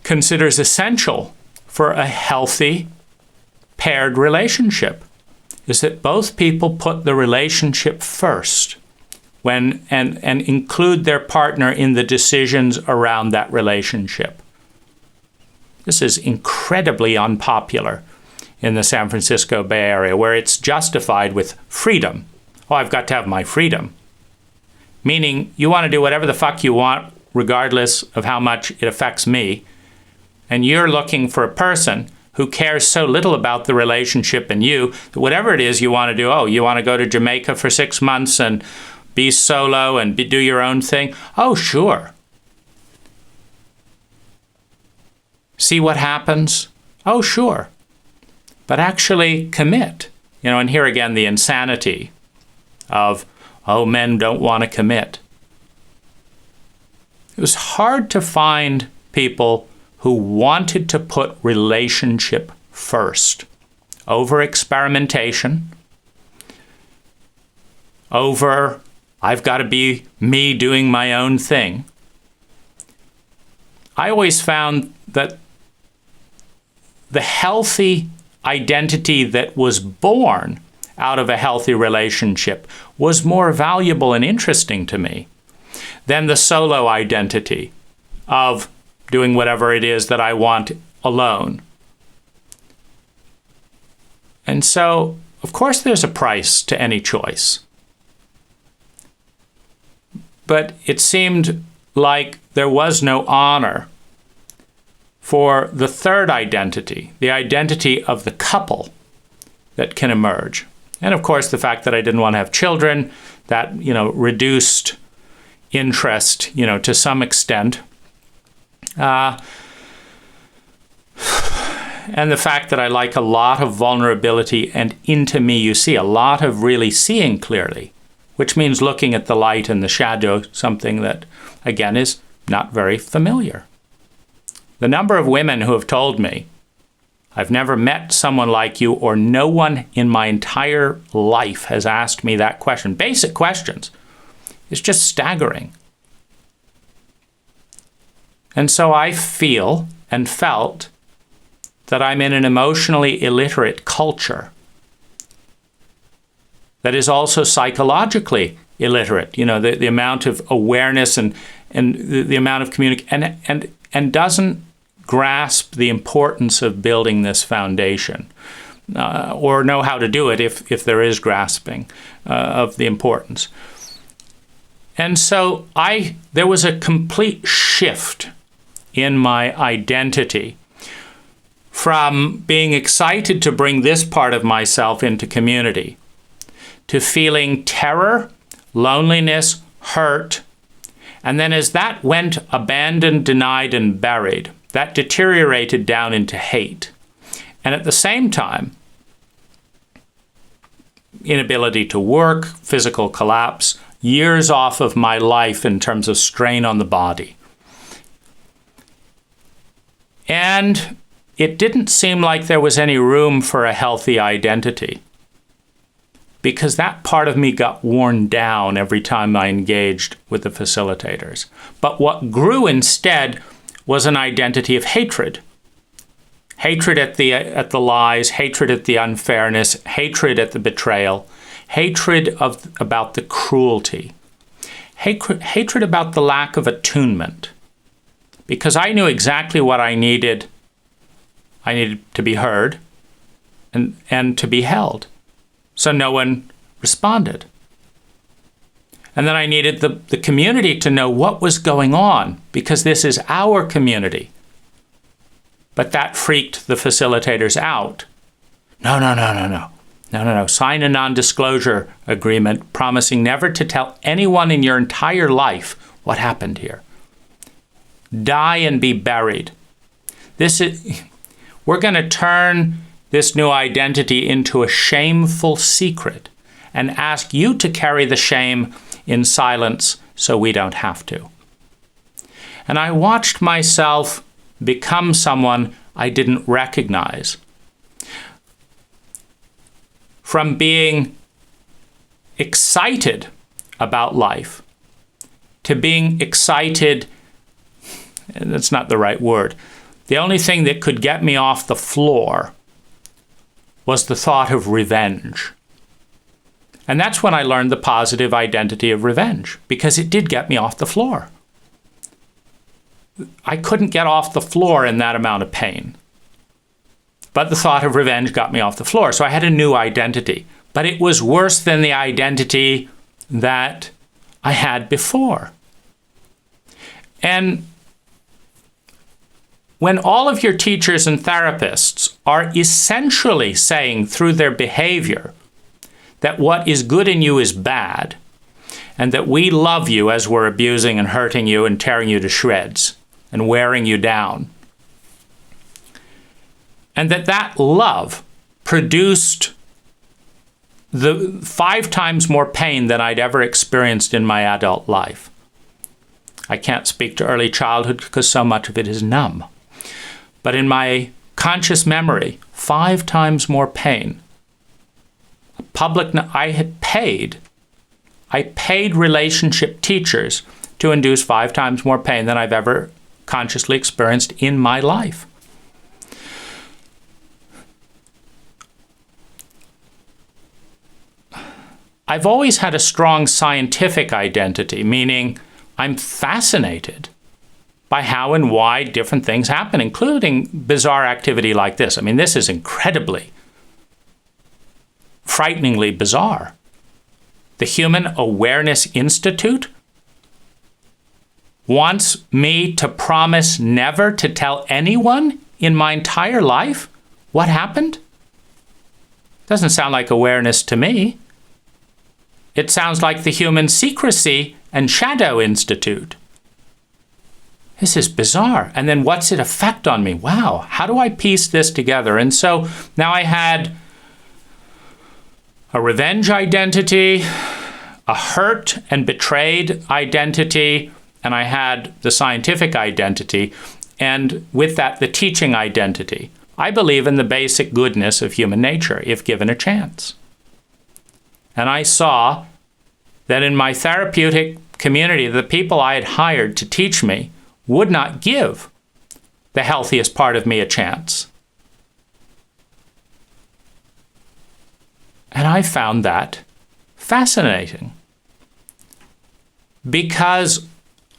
considers essential for a healthy paired relationship, is that both people put the relationship first and include their partner in the decisions around that relationship. This is incredibly unpopular in the San Francisco Bay Area, where it's justified with freedom. Oh, I've got to have my freedom. Meaning, you want to do whatever the fuck you want, regardless of how much it affects me. And you're looking for a person who cares so little about the relationship and you, that whatever it is you want to do, oh, you want to go to Jamaica for 6 months and be solo and do your own thing? Oh, sure. See what happens? Oh, sure. But actually commit. And here again, the insanity of, oh, men don't want to commit. It was hard to find people who wanted to put relationship first over experimentation, over I've got to be me doing my own thing. I always found that the healthy identity that was born out of a healthy relationship was more valuable and interesting to me than the solo identity of doing whatever it is that I want alone. And so, of course, there's a price to any choice. But it seemed like there was no honor for the third identity, the identity of the couple, that can emerge. And of course, the fact that I didn't want to have children, that, reduced interest, to some extent. And the fact that I like a lot of vulnerability, and into me you see a lot of really seeing clearly, which means looking at the light and the shadow, something that, again, is not very familiar. The number of women who have told me, I've never met someone like you, or no one in my entire life has asked me that question, basic questions, is just staggering. And so I feel and felt that I'm in an emotionally illiterate culture that is also psychologically illiterate. The amount of awareness and the amount of communication, and doesn't grasp the importance of building this foundation, or know how to do it if there is grasping of the importance. And so there was a complete shift in my identity from being excited to bring this part of myself into community to feeling terror, loneliness, hurt. And then as that went abandoned, denied, and buried, that deteriorated down into hate. And at the same time, inability to work, physical collapse, years off of my life in terms of strain on the body. And it didn't seem like there was any room for a healthy identity, because that part of me got worn down every time I engaged with the facilitators. But what grew instead was an identity of hatred. Hatred at the lies, hatred at the unfairness, hatred at the betrayal, hatred about the cruelty, hatred about the lack of attunement. Because I knew exactly what I needed. I needed to be heard and to be held. So no one responded. And then I needed the community to know what was going on, because this is our community. But that freaked the facilitators out. No. Sign a non-disclosure agreement promising never to tell anyone in your entire life what happened here. Die and be buried. We're going to turn this new identity into a shameful secret and ask you to carry the shame in silence so we don't have to. And I watched myself become someone I didn't recognize. From being excited about life to being excited, that's not the right word. The only thing that could get me off the floor was the thought of revenge. And that's when I learned the positive identity of revenge, because it did get me off the floor. I couldn't get off the floor in that amount of pain. But the thought of revenge got me off the floor. So I had a new identity. But it was worse than the identity that I had before. And when all of your teachers and therapists are essentially saying through their behavior that what is good in you is bad, and that we love you as we're abusing and hurting you and tearing you to shreds and wearing you down, and that love produced the 5 times more pain than I'd ever experienced in my adult life. I can't speak to early childhood because so much of it is numb. But in conscious memory, 5 times more pain. I paid relationship teachers to induce 5 times more pain than I've ever consciously experienced in my life. I've always had a strong scientific identity, meaning I'm fascinated by how and why different things happen, including bizarre activity like this. I mean, this is incredibly, frighteningly bizarre. The Human Awareness Institute wants me to promise never to tell anyone in my entire life what happened? Doesn't sound like awareness to me. It sounds like the Human Secrecy and Shadow Institute. This is bizarre. And then what's it affect on me? Wow, how do I piece this together? And so now I had a revenge identity, a hurt and betrayed identity, and I had the scientific identity, and with that, the teaching identity. I believe in the basic goodness of human nature, if given a chance. And I saw that in my therapeutic community, the people I had hired to teach me would not give the healthiest part of me a chance. And I found that fascinating, because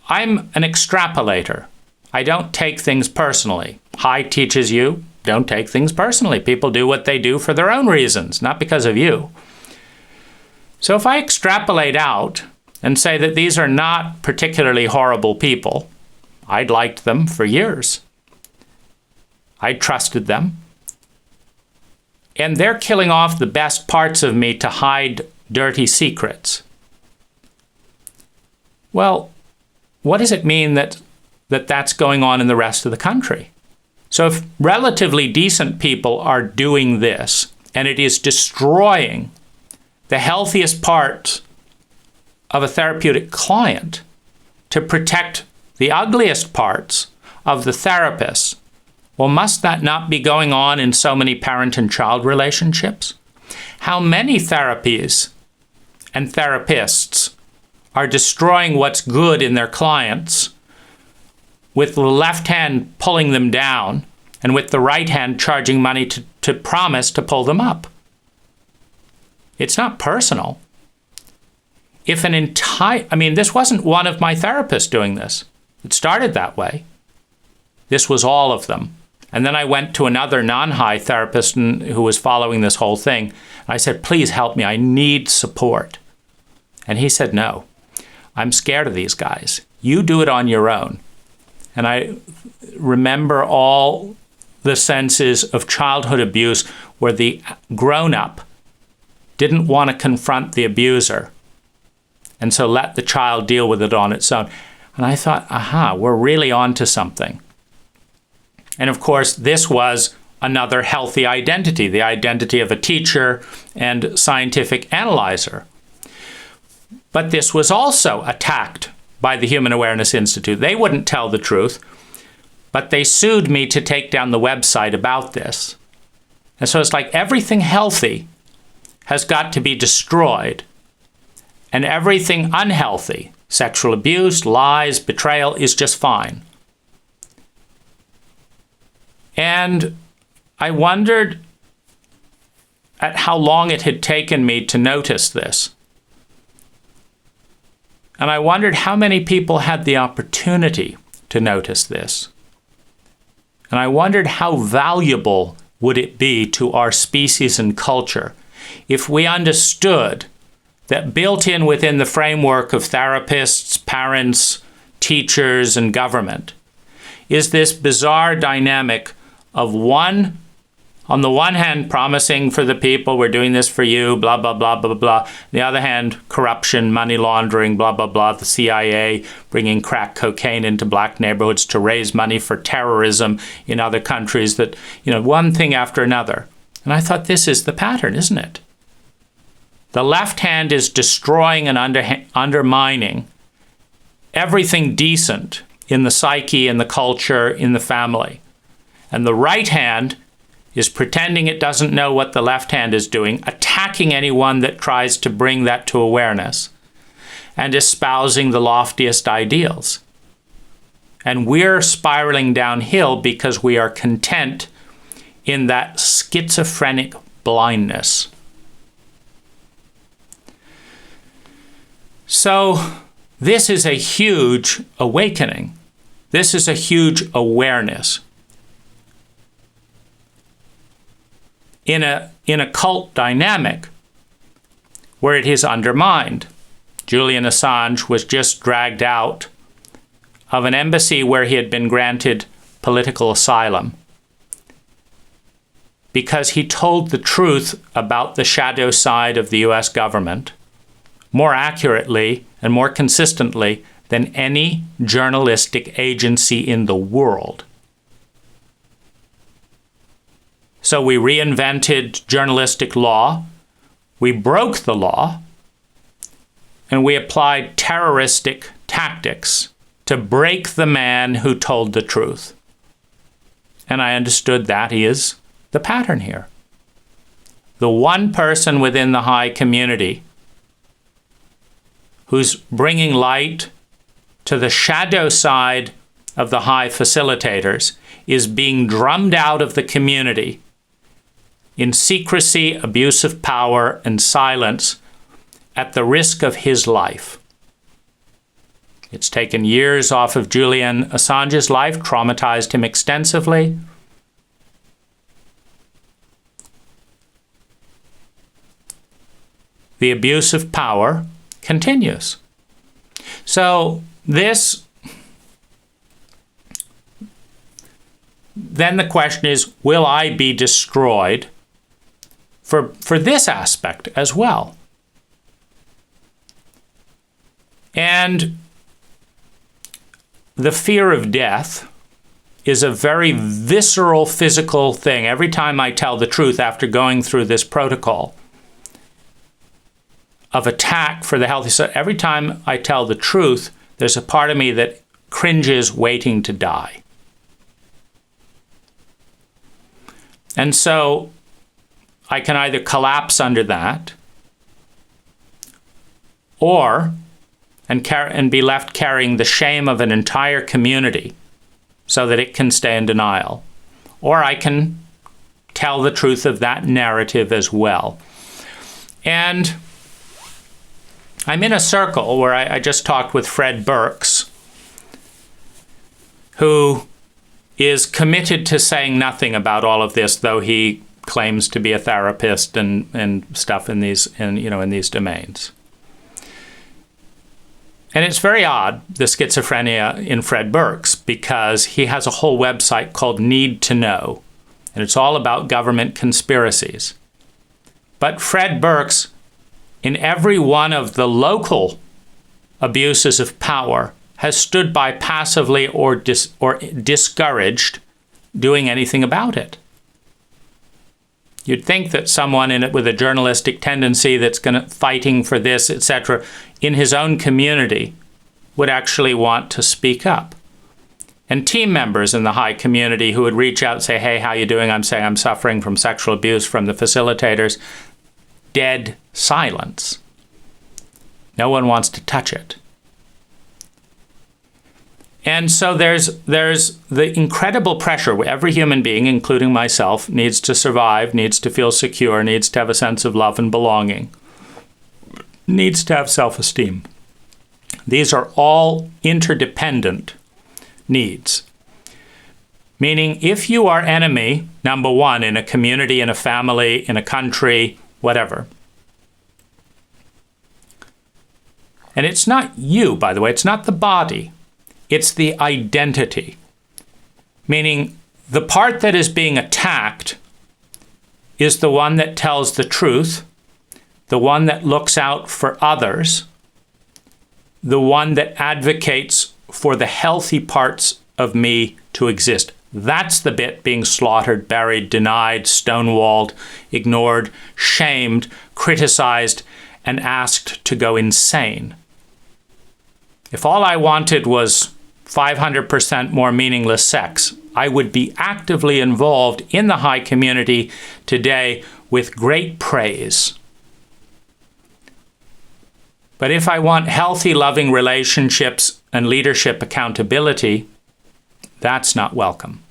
I'm an extrapolator. I don't take things personally. Hai teaches you, don't take things personally. People do what they do for their own reasons, not because of you. So if I extrapolate out and say that these are not particularly horrible people, I'd liked them for years. I trusted them. And they're killing off the best parts of me to hide dirty secrets. Well, what does it mean that that's going on in the rest of the country? So if relatively decent people are doing this, and it is destroying the healthiest part of a therapeutic client to protect the ugliest parts of the therapist, well, must that not be going on in so many parent and child relationships? How many therapies and therapists are destroying what's good in their clients, with the left hand pulling them down and with the right hand charging money to promise to pull them up? It's not personal. If this wasn't one of my therapists doing this. It started that way. This was all of them. And then I went to another non-Hai therapist who was following this whole thing. I said, please help me. I need support. And he said, no, I'm scared of these guys. You do it on your own. And I remember all the senses of childhood abuse where the grown-up didn't want to confront the abuser, and so let the child deal with it on its own. And I thought, aha, we're really on to something. And of course, this was another healthy identity, the identity of a teacher and scientific analyzer. But this was also attacked by the Human Awareness Institute. They wouldn't tell the truth, but they sued me to take down the website about this. And so it's like everything healthy has got to be destroyed, and everything unhealthy, sexual abuse, lies, betrayal, is just fine. And I wondered at how long it had taken me to notice this. And I wondered how many people had the opportunity to notice this. And I wondered how valuable would it be to our species and culture if we understood that built in within the framework of therapists, parents, teachers, and government is this bizarre dynamic of one, on the one hand, promising for the people, we're doing this for you, blah, blah, blah, blah, blah. On the other hand, corruption, money laundering, blah, blah, blah, the CIA bringing crack cocaine into black neighborhoods to raise money for terrorism in other countries, that, one thing after another. And I thought, this is the pattern, isn't it? The left hand is destroying and undermining everything decent in the psyche, in the culture, in the family. And the right hand is pretending it doesn't know what the left hand is doing, attacking anyone that tries to bring that to awareness, and espousing the loftiest ideals. And we're spiraling downhill because we are content in that schizophrenic blindness. So this is a huge awakening. This is a huge awareness. In a cult dynamic where it is undermined. Julian Assange was just dragged out of an embassy where he had been granted political asylum because he told the truth about the shadow side of the US government more accurately and more consistently than any journalistic agency in the world. So we reinvented journalistic law, we broke the law, and we applied terroristic tactics to break the man who told the truth. And I understood that is the pattern here. The one person within the high community who's bringing light to the shadow side of the high facilitators is being drummed out of the community in secrecy, abuse of power, and silence at the risk of his life. It's taken years off of Julian Assange's life, traumatized him extensively. The abuse of power continues. So then the question is, will I be destroyed for this aspect as well? And the fear of death is a very visceral physical thing. Every time I tell the truth after going through this protocol of attack for the healthy, so every time I tell the truth, there's a part of me that cringes waiting to die. And so I can either collapse under that and be left carrying the shame of an entire community so that it can stay in denial. Or I can tell the truth of that narrative as well. And I'm in a circle where I just talked with Fred Burks, who is committed to saying nothing about all of this, though he claims to be a therapist and stuff in these domains. And it's very odd, the schizophrenia in Fred Burks, because he has a whole website called Need to Know, and it's all about government conspiracies. But Fred Burks, in every one of the local abuses of power, has stood by passively or discouraged doing anything about it. You'd think that someone in it with a journalistic tendency that's fighting for this, etc., in his own community would actually want to speak up. And team members in the high community who would reach out and say, hey, how you doing? I'm saying I'm suffering from sexual abuse from the facilitators. Dead silence. No one wants to touch it. And so there's the incredible pressure where every human being, including myself, needs to survive, needs to feel secure, needs to have a sense of love and belonging, needs to have self-esteem. These are all interdependent needs. Meaning, if you are enemy, number one, in a community, in a family, in a country, whatever, and it's not you, by the way, it's not the body, it's the identity. Meaning, the part that is being attacked is the one that tells the truth, the one that looks out for others, the one that advocates for the healthy parts of me to exist. That's the bit being slaughtered, buried, denied, stonewalled, ignored, shamed, criticized, and asked to go insane. If all I wanted was 500% more meaningless sex, I would be actively involved in the high community today with great praise. But if I want healthy, loving relationships and leadership accountability, that's not welcome.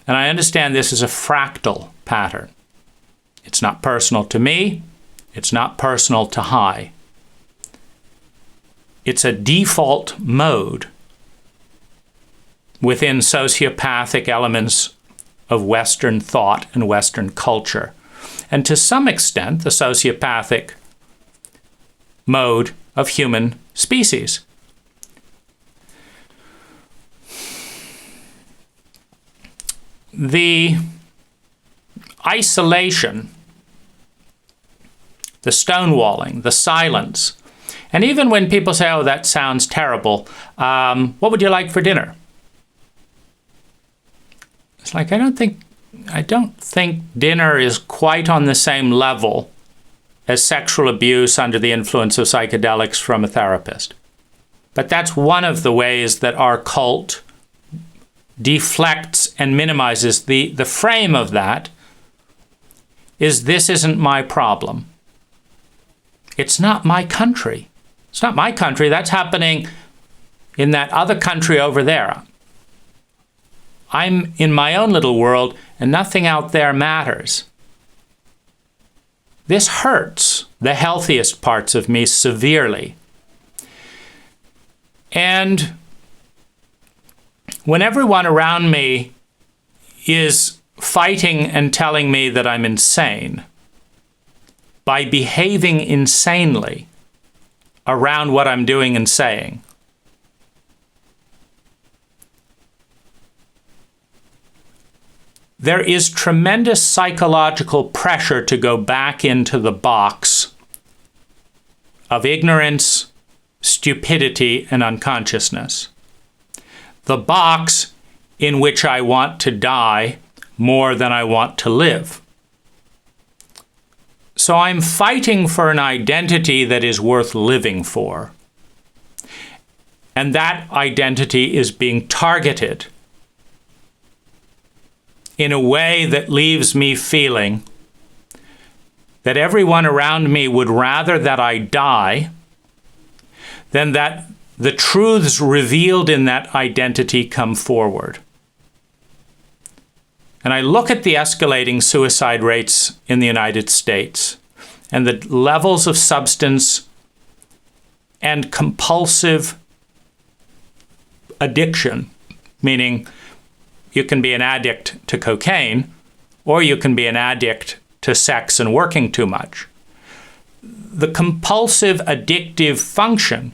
And I understand this is a fractal pattern. It's not personal to me. It's not personal to high. It's a default mode within sociopathic elements of Western thought and Western culture. And to some extent, the sociopathic mode of human species. isolation, the stonewalling, the silence. And even when people say, oh, that sounds terrible, what would you like for dinner? It's like, I don't think dinner is quite on the same level as sexual abuse under the influence of psychedelics from a therapist. But that's one of the ways that our cult deflects and minimizes. The frame of that is, this isn't my problem. It's not my country. It's not my country. That's happening in that other country over there. I'm in my own little world, and nothing out there matters. This hurts the healthiest parts of me severely. And when everyone around me is fighting and telling me that I'm insane by behaving insanely around what I'm doing and saying, there is tremendous psychological pressure to go back into the box of ignorance, stupidity, and unconsciousness. The box in which I want to die more than I want to live. So I'm fighting for an identity that is worth living for. And that identity is being targeted in a way that leaves me feeling that everyone around me would rather that I die than that the truths revealed in that identity come forward. And I look at the escalating suicide rates in the United States and the levels of substance and compulsive addiction, meaning you can be an addict to cocaine, or you can be an addict to sex and working too much. The compulsive addictive function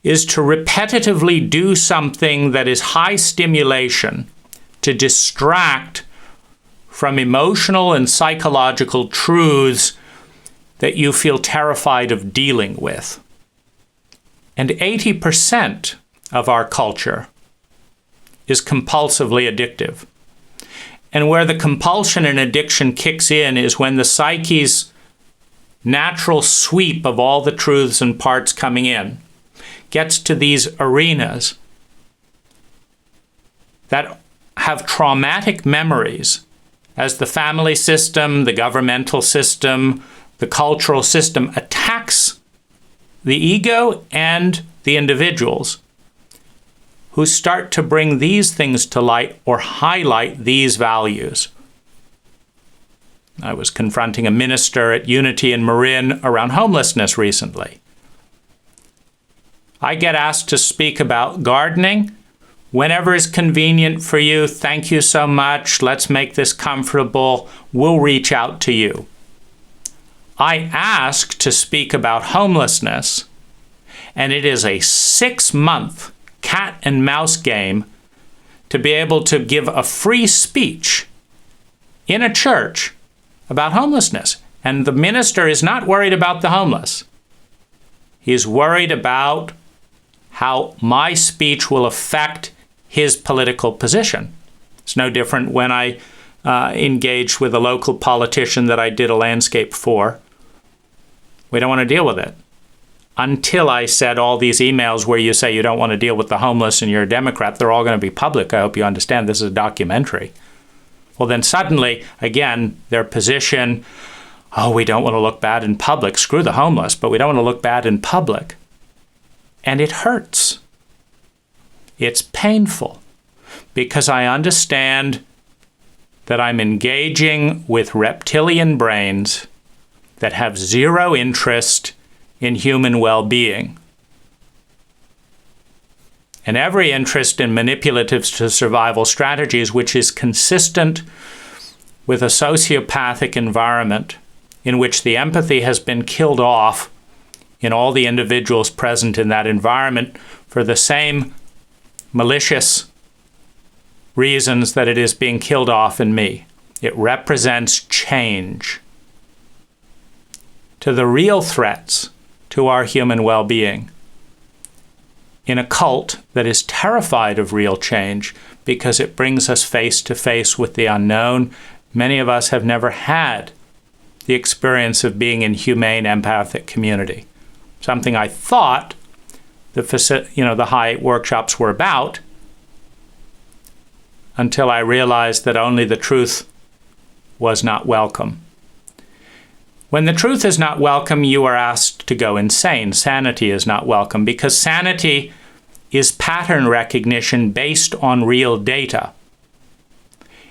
is to repetitively do something that is high stimulation to distract from emotional and psychological truths that you feel terrified of dealing with. And 80% of our culture is compulsively addictive. And where the compulsion and addiction kicks in is when the psyche's natural sweep of all the truths and parts coming in gets to these arenas that have traumatic memories as the family system, the governmental system, the cultural system attacks the ego and the individuals who start to bring these things to light or highlight these values. I was confronting a minister at Unity in Marin around homelessness recently. I get asked to speak about gardening. Whenever is convenient for you, thank you so much. Let's make this comfortable. We'll reach out to you. I asked to speak about homelessness, and it is a 6-month cat and mouse game to be able to give a free speech in a church about homelessness. And the minister is not worried about the homeless. He's worried about how my speech will affect his political position. It's no different when I engaged with a local politician that I did a landscape for. We don't want to deal with it. Until I said all these emails where you say you don't want to deal with the homeless and you're a Democrat, they're all going to be public. I hope you understand this is a documentary. Well, then suddenly, again, their position, oh, we don't want to look bad in public. Screw the homeless, but we don't want to look bad in public. And it hurts. It's painful because I understand that I'm engaging with reptilian brains that have zero interest in human well-being and every interest in manipulative to survival strategies, which is consistent with a sociopathic environment in which the empathy has been killed off in all the individuals present in that environment for the same malicious reasons that it is being killed off in me. It represents change to the real threats to our human well-being. In a cult that is terrified of real change because it brings us face to face with the unknown, many of us have never had the experience of being in humane, empathic community. Something I thought the high workshops were about, until I realized that only the truth was not welcome. When the truth is not welcome, you are asked to go insane. Sanity is not welcome, because sanity is pattern recognition based on real data.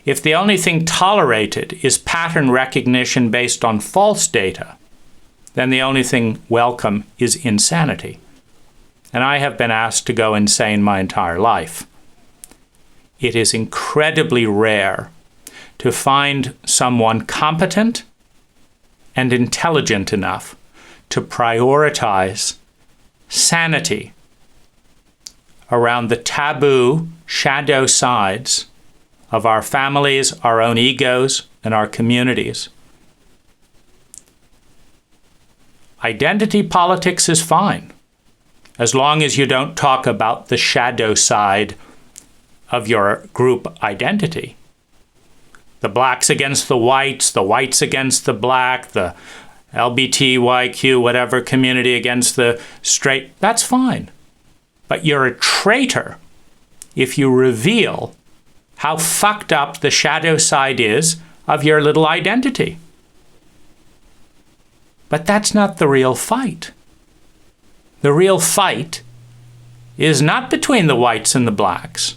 If the only thing tolerated is pattern recognition based on false data, then the only thing welcome is insanity. And I have been asked to go insane my entire life. It is incredibly rare to find someone competent and intelligent enough to prioritize sanity around the taboo shadow sides of our families, our own egos, and our communities. Identity politics is fine, as long as you don't talk about the shadow side of your group identity. The blacks against the whites against the black, the LGBTQ, whatever community against the straight, that's fine. But you're a traitor if you reveal how fucked up the shadow side is of your little identity. But that's not the real fight. The real fight is not between the whites and the blacks.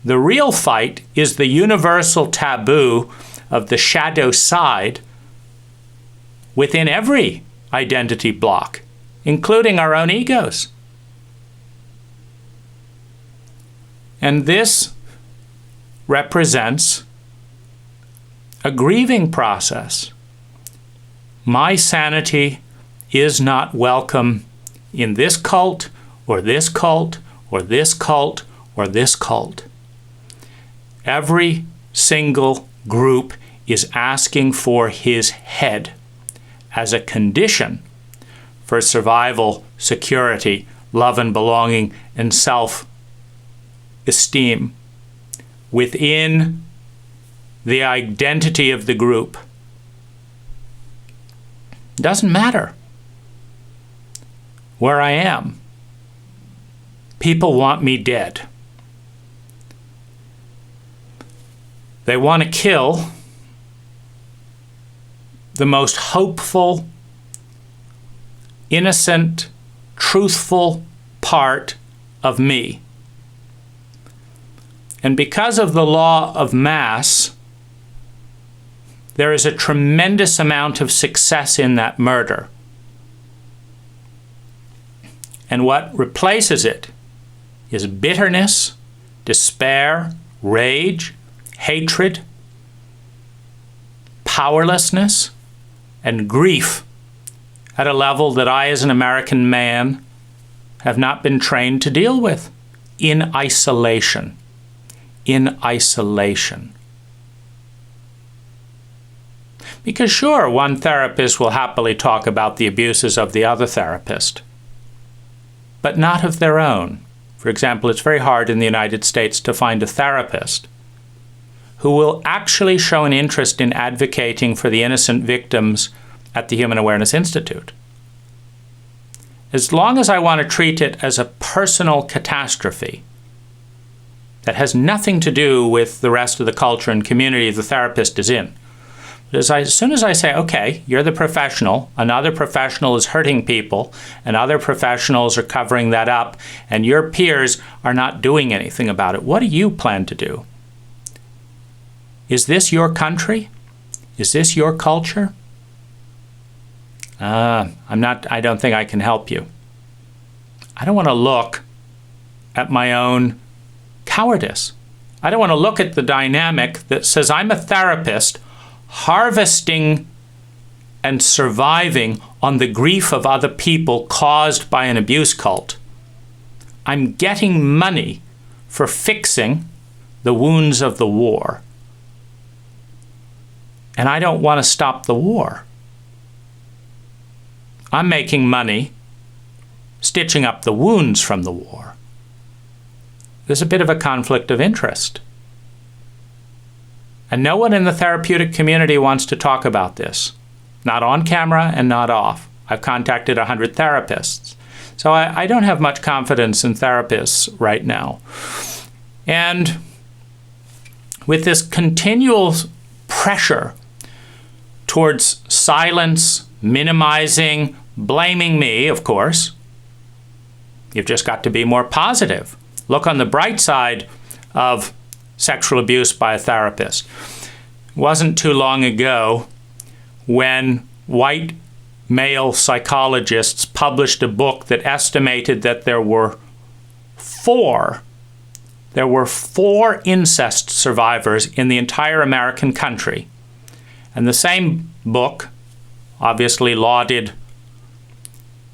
The real fight is the universal taboo of the shadow side within every identity block, including our own egos. And this represents a grieving process. My sanity is not welcome in this cult, or this cult, or this cult, or this cult. Every single group is asking for his head as a condition for survival, security, love and belonging, and self-esteem within the identity of the group. Doesn't matter where I am. People want me dead. They want to kill the most hopeful, innocent, truthful part of me. And because of the law of mass, there is a tremendous amount of success in that murder. And what replaces it is bitterness, despair, rage, hatred, powerlessness, and grief at a level that I, as an American man, have not been trained to deal with. In isolation. In isolation. Because sure, one therapist will happily talk about the abuses of the other therapist, but not of their own. For example, it's very hard in the United States to find a therapist who will actually show an interest in advocating for the innocent victims at the Human Awareness Institute. As long as I want to treat it as a personal catastrophe that has nothing to do with the rest of the culture and community the therapist is in, as soon as I say, okay, you're the professional, another professional is hurting people, and other professionals are covering that up, and your peers are not doing anything about it, what do you plan to do? Is this your country? Is this your culture? I don't think I can help you. I don't want to look at my own cowardice. I don't want to look at the dynamic that says I'm a therapist harvesting and surviving on the grief of other people caused by an abuse cult. I'm getting money for fixing the wounds of the war. and I don't want to stop the war. I'm making money stitching up the wounds from the war. There's a bit of a conflict of interest. And no one in the therapeutic community wants to talk about this. Not on camera and not off. I've contacted 100 therapists. So I don't have much confidence in therapists right now. And with this continual pressure towards silence, minimizing, blaming me, of course, you've just got to be more positive. Look on the bright side of sexual abuse by a therapist. It wasn't too long ago when white male psychologists published a book that estimated that there were four incest survivors in the entire American country. And the same book, obviously lauded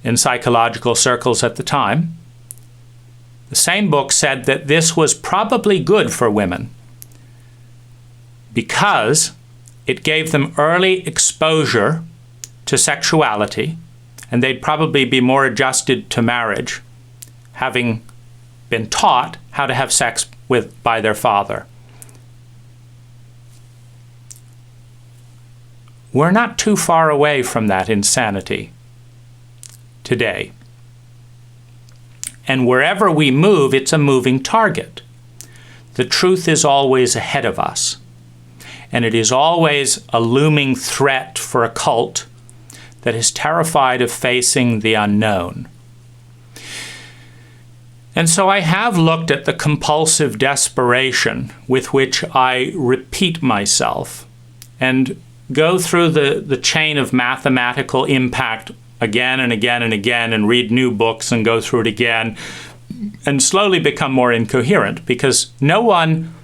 in psychological circles at the time, the same book said that this was probably good for women because it gave them early exposure to sexuality, and they'd probably be more adjusted to marriage, having been taught how to have sex by their father. We're not too far away from that insanity today. And wherever we move, it's a moving target. The truth is always ahead of us. And it is always a looming threat for a cult that is terrified of facing the unknown. And so I have looked at the compulsive desperation with which I repeat myself and go through the chain of mathematical impact again and again and again, and read new books and go through it again, and slowly become more incoherent because no one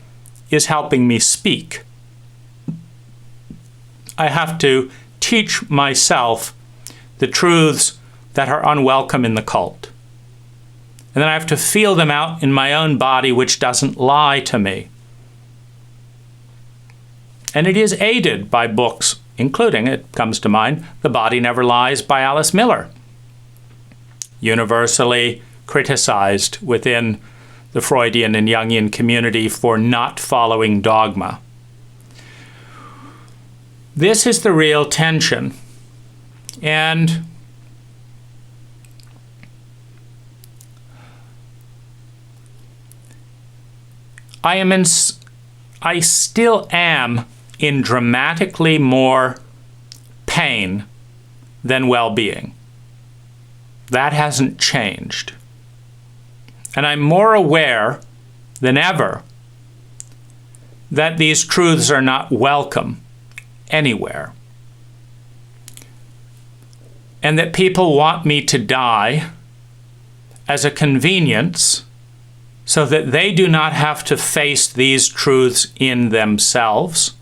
is helping me speak. I have to teach myself the truths that are unwelcome in the cult. And then I have to feel them out in my own body, which doesn't lie to me. And it is aided by books, including, it comes to mind, The Body Never Lies by Alice Miller, universally criticized within the Freudian and Jungian community for not following dogma. This is the real tension. And I still am in dramatically more pain than well-being. That hasn't changed. And I'm more aware than ever that these truths are not welcome anywhere. And that people want me to die as a convenience so that they do not have to face these truths in themselves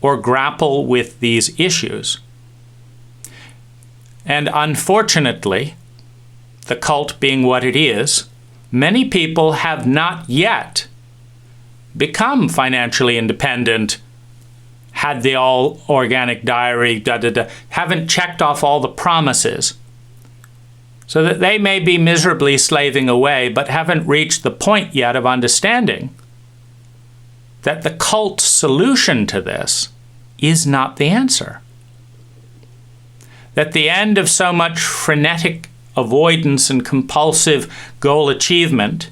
or grapple with these issues. And unfortunately, the cult being what it is, many people have not yet become financially independent, had the all-organic diary, haven't checked off all the promises, so that they may be miserably slaving away, but haven't reached the point yet of understanding that the cult solution to this is not the answer. That the end of so much frenetic avoidance and compulsive goal achievement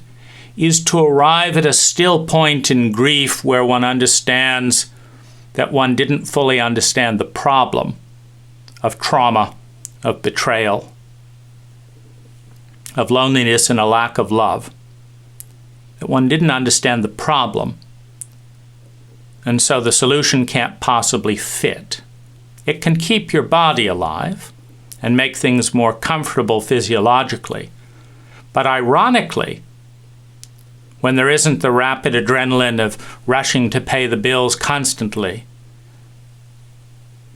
is to arrive at a still point in grief where one understands that one didn't fully understand the problem of trauma, of betrayal, of loneliness and a lack of love. That one didn't understand the problem, and so the solution can't possibly fit. It can keep your body alive and make things more comfortable physiologically. But ironically, when there isn't the rapid adrenaline of rushing to pay the bills constantly,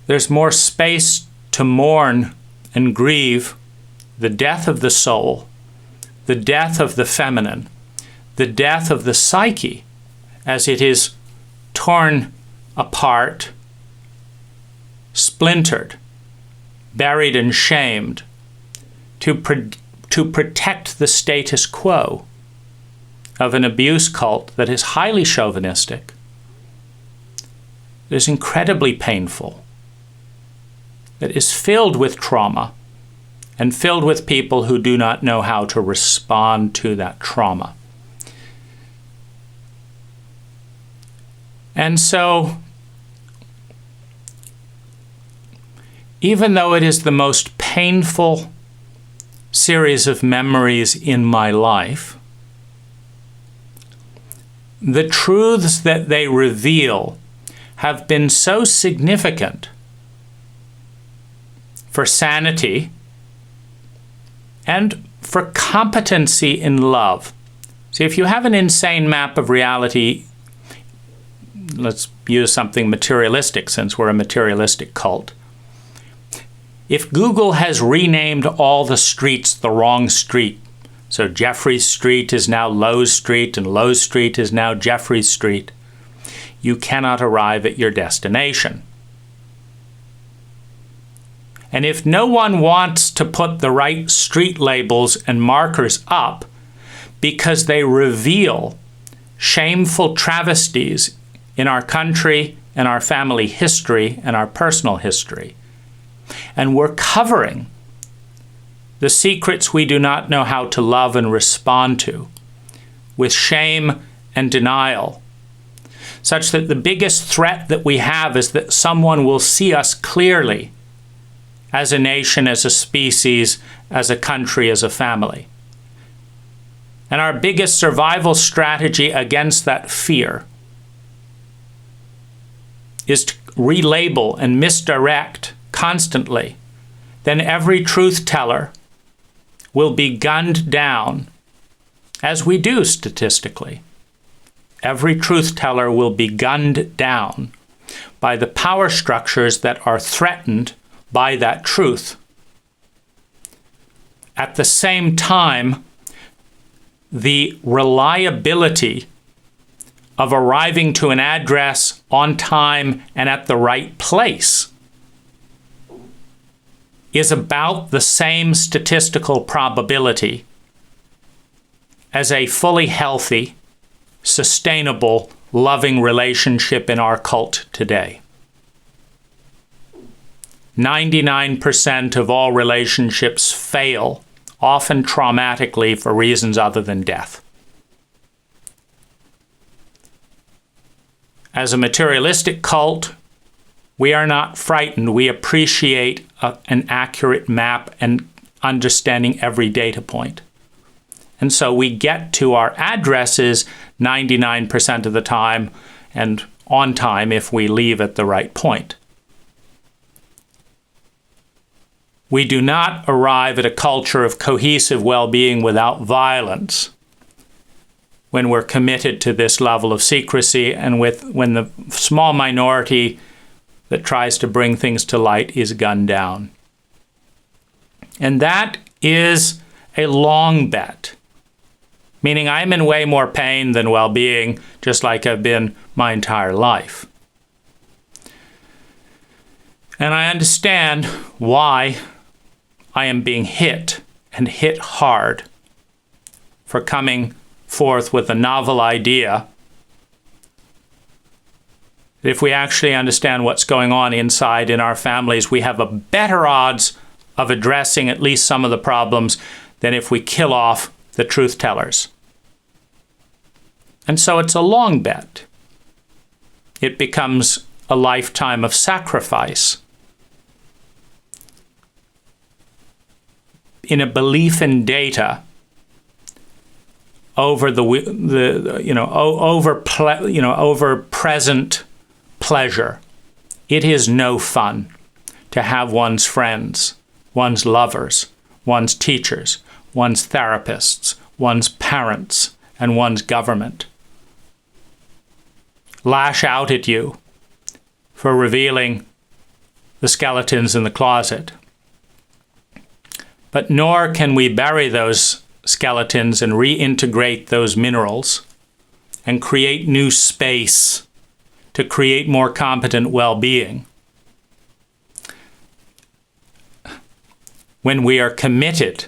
there's more space to mourn and grieve the death of the soul, the death of the feminine, the death of the psyche as it is torn apart splintered, buried and shamed, to protect the status quo of an abuse cult that is highly chauvinistic, that is incredibly painful, that is filled with trauma, and filled with people who do not know how to respond to that trauma. And so, even though it is the most painful series of memories in my life, the truths that they reveal have been so significant for sanity and for competency in love. See, if you have an insane map of reality, let's use something materialistic since we're a materialistic cult. If Google has renamed all the streets the wrong street, so Jeffries Street is now Lowe's Street and Lowe's Street is now Jeffries Street, you cannot arrive at your destination. And if no one wants to put the right street labels and markers up because they reveal shameful travesties in our country and our family history and our personal history, and we're covering the secrets we do not know how to love and respond to with shame and denial, such that the biggest threat that we have is that someone will see us clearly as a nation, as a species, as a country, as a family. And our biggest survival strategy against that fear is to relabel and misdirect constantly. Then every truth teller will be gunned down, as we do statistically. Every truth teller will be gunned down by the power structures that are threatened by that truth. At the same time, the reliability of arriving to an address on time and at the right place is about the same statistical probability as a fully healthy, sustainable, loving relationship in our cult today. 99% of all relationships fail, often traumatically for reasons other than death. As a materialistic cult, we are not frightened. We appreciate an accurate map and understanding every data point. And so we get to our addresses 99% of the time and on time if we leave at the right point. We do not arrive at a culture of cohesive well-being without violence when we're committed to this level of secrecy and when the small minority that tries to bring things to light is gunned down. And that is a long bet, meaning I'm in way more pain than well-being, just like I've been my entire life. And I understand why I am being hit, and hit hard, for coming forth with a novel idea. If we actually understand what's going on inside in our families, we have a better odds of addressing at least some of the problems than if we kill off the truth tellers. And so it's a long bet. It becomes a lifetime of sacrifice in a belief in data over over present pleasure. It is no fun to have one's friends, one's lovers, one's teachers, one's therapists, one's parents, and one's government lash out at you for revealing the skeletons in the closet. But nor can we bury those skeletons and reintegrate those minerals and create new space to create more competent well-being when we are committed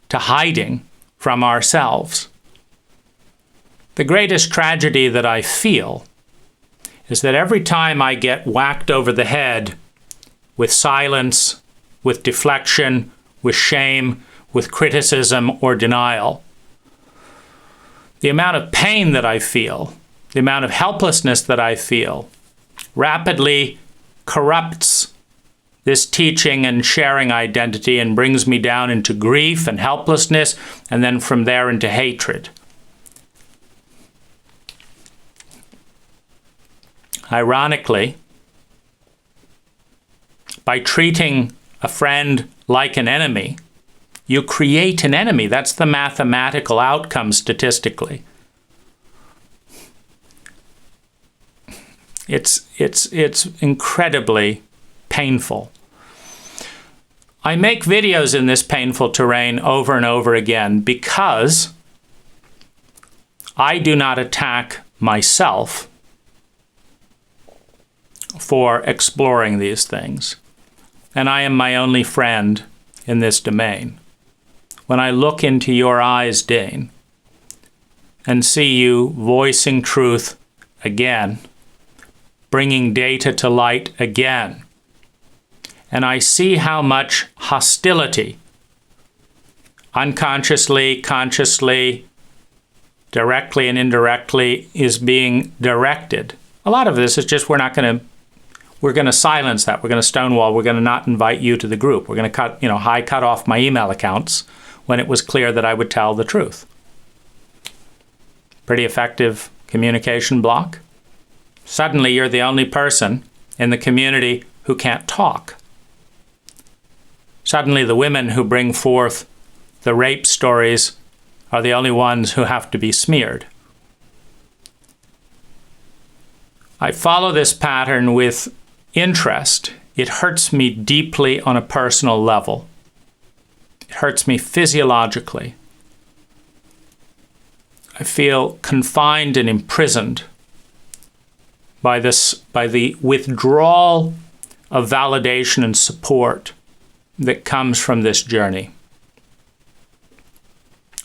to hiding from ourselves. The greatest tragedy that I feel is that every time I get whacked over the head with silence, with deflection, with shame, with criticism or denial, the amount of pain that I feel, the amount of helplessness that I feel, rapidly corrupts this teaching and sharing identity and brings me down into grief and helplessness, and then from there into hatred. Ironically, by treating a friend like an enemy, you create an enemy. That's the mathematical outcome statistically. It's incredibly painful. I make videos in this painful terrain over and over again because I do not attack myself for exploring these things. And I am my only friend in this domain. When I look into your eyes, Dane, and see you voicing truth again, bringing data to light again, and I see how much hostility, unconsciously, consciously, directly and indirectly, is being directed. A lot of this is just we're going to silence that. We're going to stonewall. We're going to not invite you to the group. We're going to cut off my email accounts when it was clear that I would tell the truth. Pretty effective communication block. Suddenly, you're the only person in the community who can't talk. Suddenly, the women who bring forth the rape stories are the only ones who have to be smeared. I follow this pattern with interest. It hurts me deeply on a personal level. It hurts me physiologically. I feel confined and imprisoned by the withdrawal of validation and support that comes from this journey.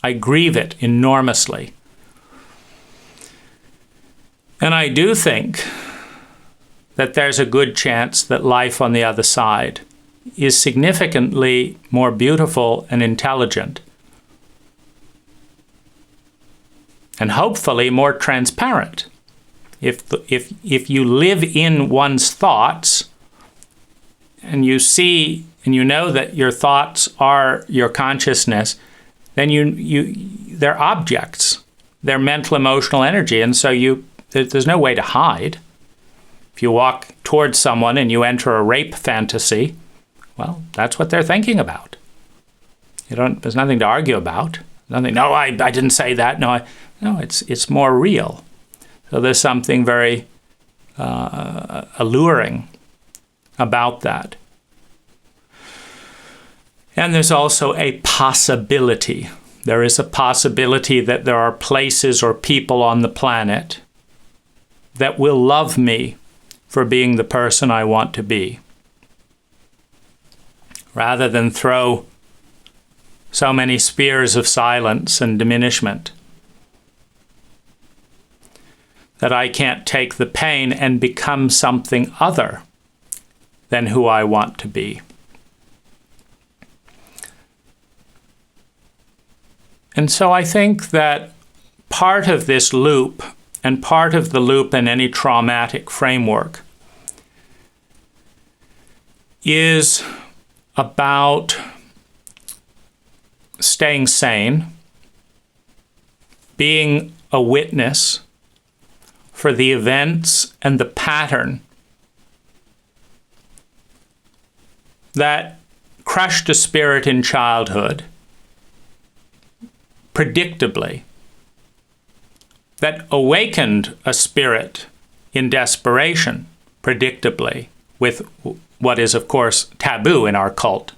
I grieve it enormously. And I do think that there's a good chance that life on the other side is significantly more beautiful and intelligent, and hopefully more transparent. If you live in one's thoughts, and you see and you know that your thoughts are your consciousness, then they're objects, they're mental emotional energy, and so there's no way to hide. If you walk towards someone and you enter a rape fantasy, well, that's what they're thinking about. There's nothing to argue about. Nothing. No, I didn't say that. No, it's more real. So there's something very alluring about that. And there's also a possibility. There is a possibility that there are places or people on the planet that will love me for being the person I want to be, rather than throw so many spears of silence and diminishment that I can't take the pain and become something other than who I want to be. And so I think that part of this loop, and part of the loop in any traumatic framework, is about staying sane, being a witness for the events and the pattern that crushed a spirit in childhood, predictably, that awakened a spirit in desperation, predictably, with what is, of course, taboo in our cult.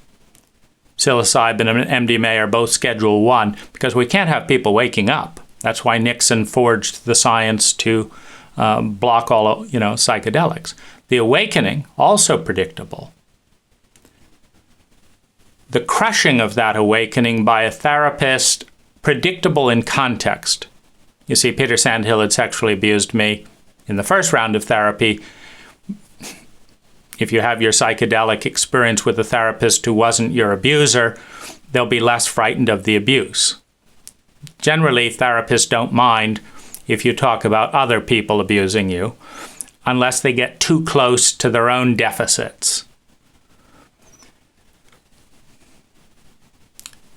Psilocybin and MDMA are both Schedule 1 because we can't have people waking up. That's why Nixon forged the science to block all, psychedelics. The awakening, also predictable. the crushing of that awakening by a therapist predictable in context. You see, Peter Sandhill had sexually abused me in the first round of therapy. If you have your psychedelic experience with a therapist who wasn't your abuser, they'll be less frightened of the abuse. Generally, therapists don't mind if you talk about other people abusing you, unless they get too close to their own deficits.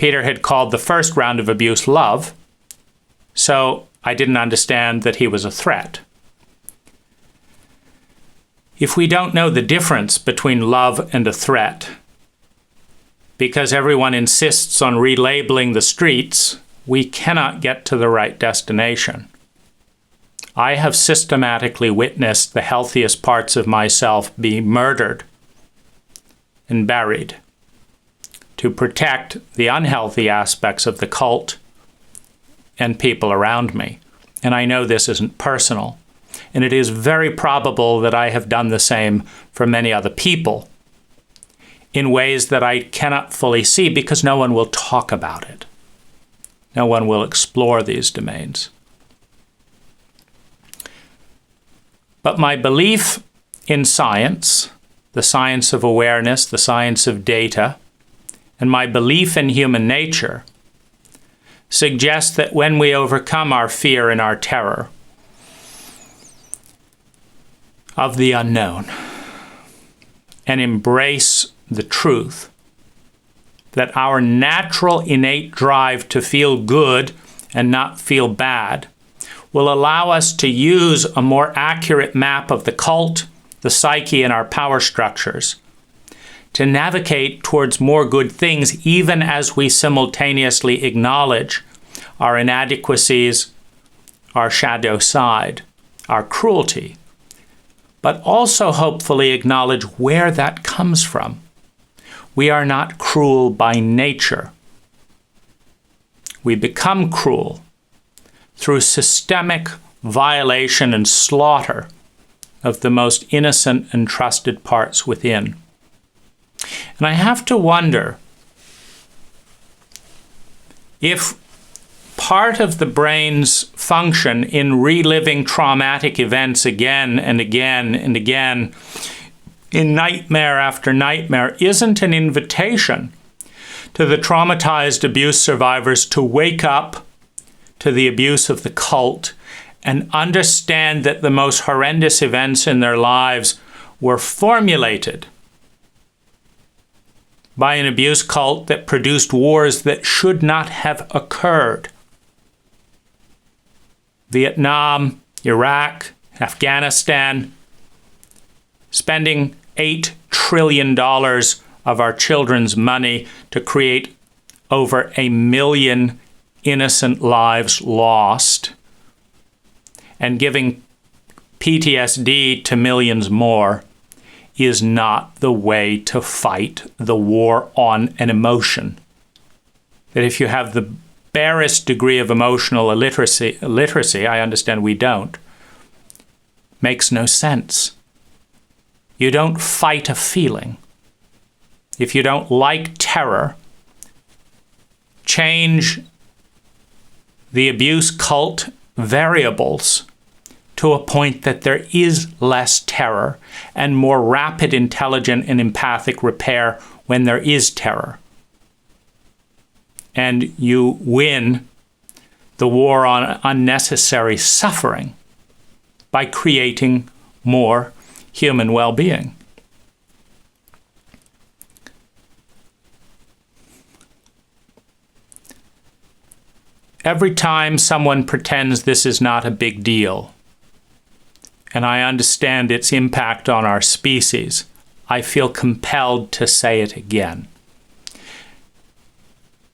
Peter had called the first round of abuse love, so I didn't understand that he was a threat. If we don't know the difference between love and a threat, because everyone insists on relabeling the streets, we cannot get to the right destination. I have systematically witnessed the healthiest parts of myself be murdered and buried to protect the unhealthy aspects of the cult and people around me. And I know this isn't personal. And it is very probable that I have done the same for many other people in ways that I cannot fully see because no one will talk about it. No one will explore these domains. But my belief in science, the science of awareness, the science of data, and my belief in human nature suggests that when we overcome our fear and our terror of the unknown and embrace the truth, that our natural innate drive to feel good and not feel bad will allow us to use a more accurate map of the cult, the psyche, and our power structures to navigate towards more good things, even as we simultaneously acknowledge our inadequacies, our shadow side, our cruelty, but also hopefully acknowledge where that comes from. We are not cruel by nature. We become cruel through systemic violation and slaughter of the most innocent and trusted parts within. And I have to wonder if part of the brain's function in reliving traumatic events again and again and again in nightmare after nightmare isn't an invitation to the traumatized abuse survivors to wake up to the abuse of the cult and understand that the most horrendous events in their lives were formulated by an abuse cult that produced wars that should not have occurred. Vietnam, Iraq, Afghanistan, spending $8 trillion of our children's money to create over 1 million innocent lives lost and giving PTSD to millions more is not the way to fight the war on an emotion. That if you have the barest degree of emotional illiteracy, I understand we don't, makes no sense. You don't fight a feeling. If you don't like terror, change the abuse cult variables to a point that there is less terror and more rapid, intelligent, and empathic repair when there is terror. And you win the war on unnecessary suffering by creating more human well-being. Every time someone pretends this is not a big deal, and I understand its impact on our species, I feel compelled to say it again.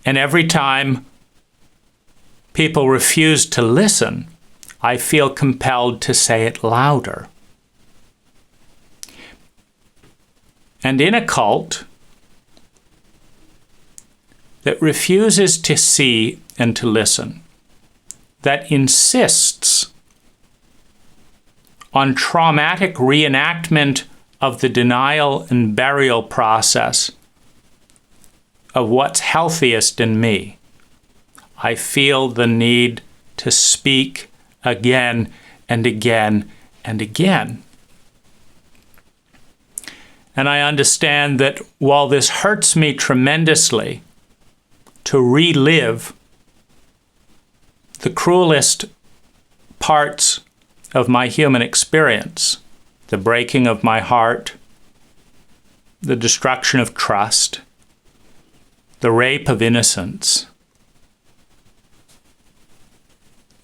And every time people refuse to listen, I feel compelled to say it louder. And in a cult that refuses to see and to listen, that insists on traumatic reenactment of the denial and burial process of what's healthiest in me, I feel the need to speak again and again and again. And I understand that while this hurts me tremendously to relive the cruelest parts of my human experience, the breaking of my heart, the destruction of trust, the rape of innocence,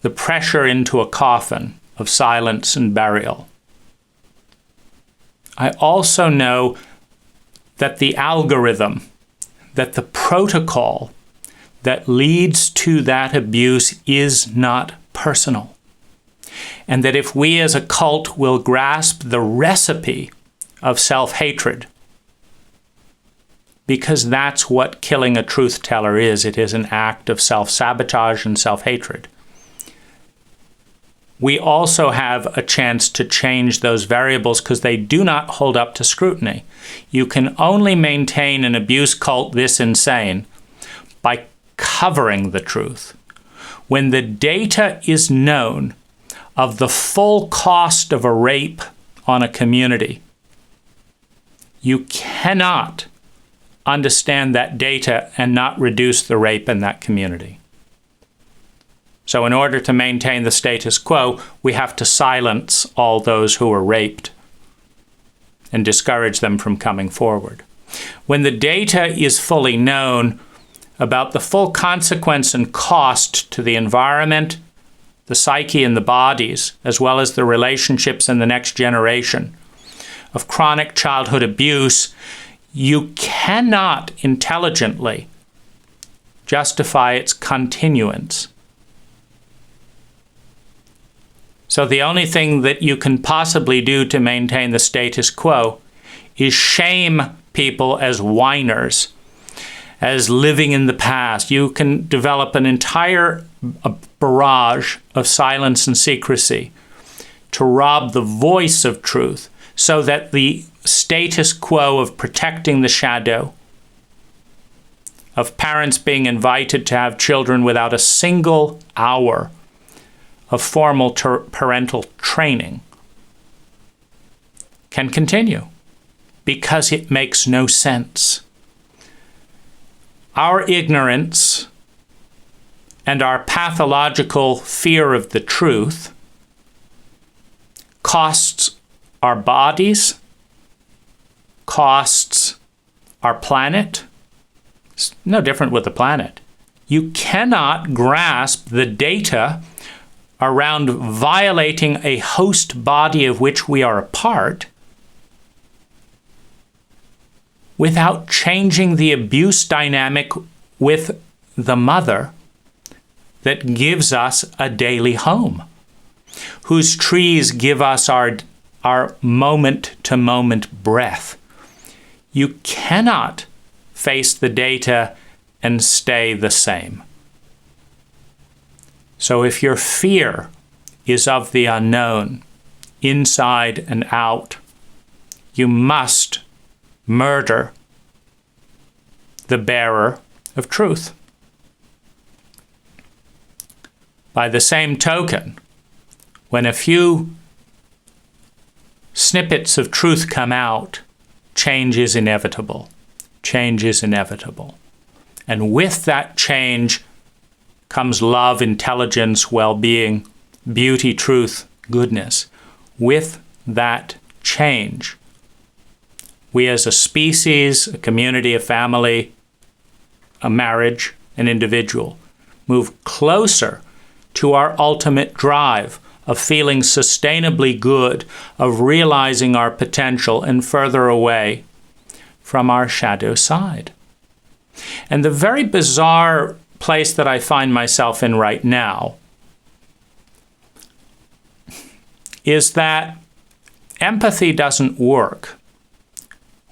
the pressure into a coffin of silence and burial, I also know that the algorithm, that the protocol that leads to that abuse is not personal. And that if we as a cult will grasp the recipe of self-hatred, because that's what killing a truth teller is, it is an act of self-sabotage and self-hatred. We also have a chance to change those variables because they do not hold up to scrutiny. You can only maintain an abuse cult this insane by covering the truth. When the data is known of the full cost of a rape on a community, you cannot understand that data and not reduce the rape in that community. So in order to maintain the status quo, we have to silence all those who were raped and discourage them from coming forward. When the data is fully known about the full consequence and cost to the environment, the psyche and the bodies, as well as the relationships in the next generation of chronic childhood abuse, you cannot intelligently justify its continuance. So the only thing that you can possibly do to maintain the status quo is shame people as whiners, as living in the past. You can develop an entire barrage of silence and secrecy to rob the voice of truth so that the status quo of protecting the shadow, of parents being invited to have children without a single hour of formal parental training, can continue because it makes no sense. Our ignorance and our pathological fear of the truth costs our bodies, costs our planet. It's no different with the planet. You cannot grasp the data around violating a host body of which we are a part without changing the abuse dynamic with the mother that gives us a daily home, whose trees give us our moment-to-moment breath. You cannot face the data and stay the same. So if your fear is of the unknown, inside and out, you must murder the bearer of truth. By the same token, when a few snippets of truth come out, change is inevitable. Change is inevitable. And with that change comes love, intelligence, well-being, beauty, truth, goodness. With that change, we as a species, a community, a family, a marriage, an individual, move closer to our ultimate drive of feeling sustainably good, of realizing our potential, and further away from our shadow side. And the very bizarre place that I find myself in right now is that empathy doesn't work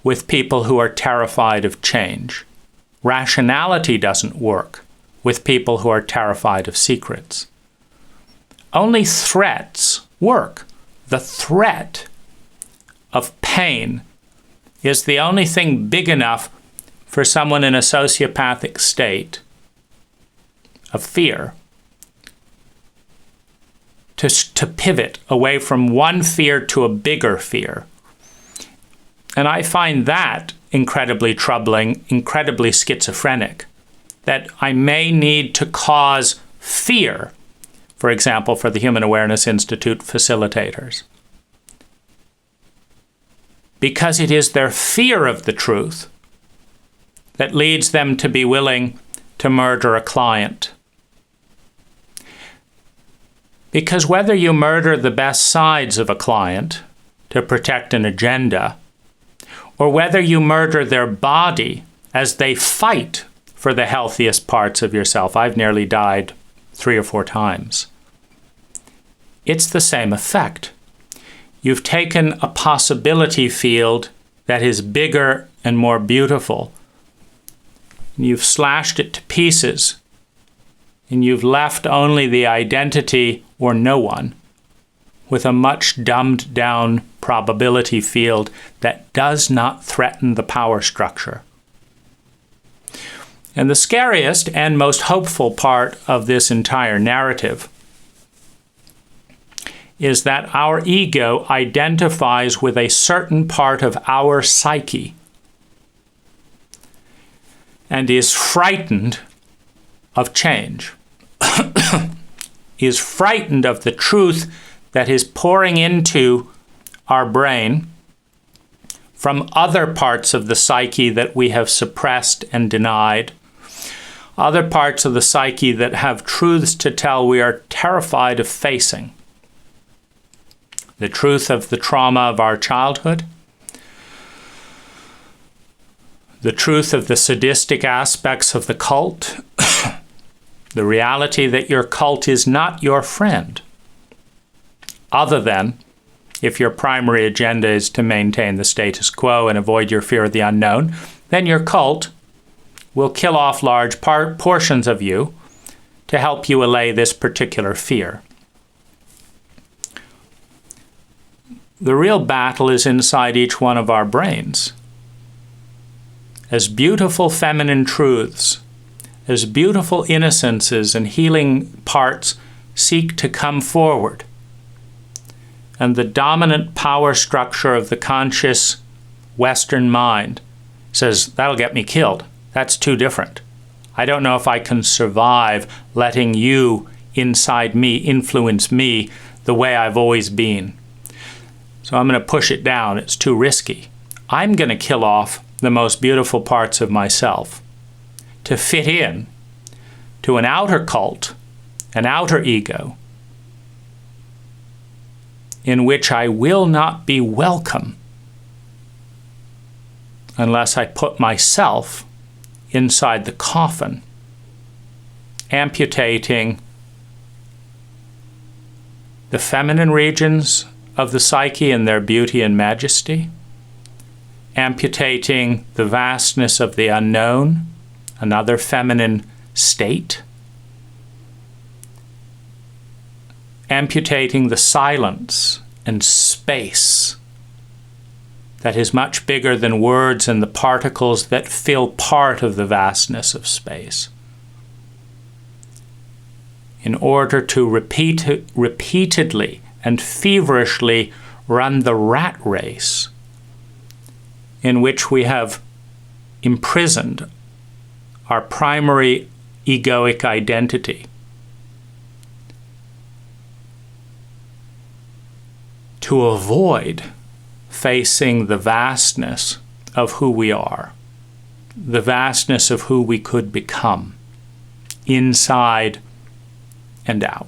with people who are terrified of change. Rationality doesn't work with people who are terrified of secrets. Only threats work. The threat of pain is the only thing big enough for someone in a sociopathic state of fear to pivot away from one fear to a bigger fear. And I find that incredibly troubling, incredibly schizophrenic, that I may need to cause fear, for example, for the Human Awareness Institute facilitators, because it is their fear of the truth that leads them to be willing to murder a client. Because whether you murder the best sides of a client to protect an agenda, or whether you murder their body as they fight for the healthiest parts of yourself, I've nearly died 3 or 4 times, it's the same effect. You've taken a possibility field that is bigger and more beautiful, and you've slashed it to pieces, and you've left only the identity or no one with a much dumbed down probability field that does not threaten the power structure. And the scariest and most hopeful part of this entire narrative is that our ego identifies with a certain part of our psyche and is frightened of change, is frightened of the truth that is pouring into our brain from other parts of the psyche that we have suppressed and denied, other parts of the psyche that have truths to tell we are terrified of facing. The truth of the trauma of our childhood, the truth of the sadistic aspects of the cult, the reality that your cult is not your friend, other than if your primary agenda is to maintain the status quo and avoid your fear of the unknown, then your cult will kill off large portions of you to help you allay this particular fear. The real battle is inside each one of our brains. As beautiful feminine truths, as beautiful innocences and healing parts seek to come forward, and the dominant power structure of the conscious Western mind says, that'll get me killed. That's too different. I don't know if I can survive letting you inside me influence me the way I've always been. So I'm going to push it down. It's too risky. I'm going to kill off the most beautiful parts of myself to fit in to an outer cult, an outer ego, in which I will not be welcome unless I put myself inside the coffin, amputating the feminine regions of the psyche and their beauty and majesty, amputating the vastness of the unknown, another feminine state, amputating the silence and space that is much bigger than words and the particles that fill part of the vastness of space, in order to repeatedly and feverishly run the rat race in which we have imprisoned our primary egoic identity to avoid facing the vastness of who we are, the vastness of who we could become, inside and out.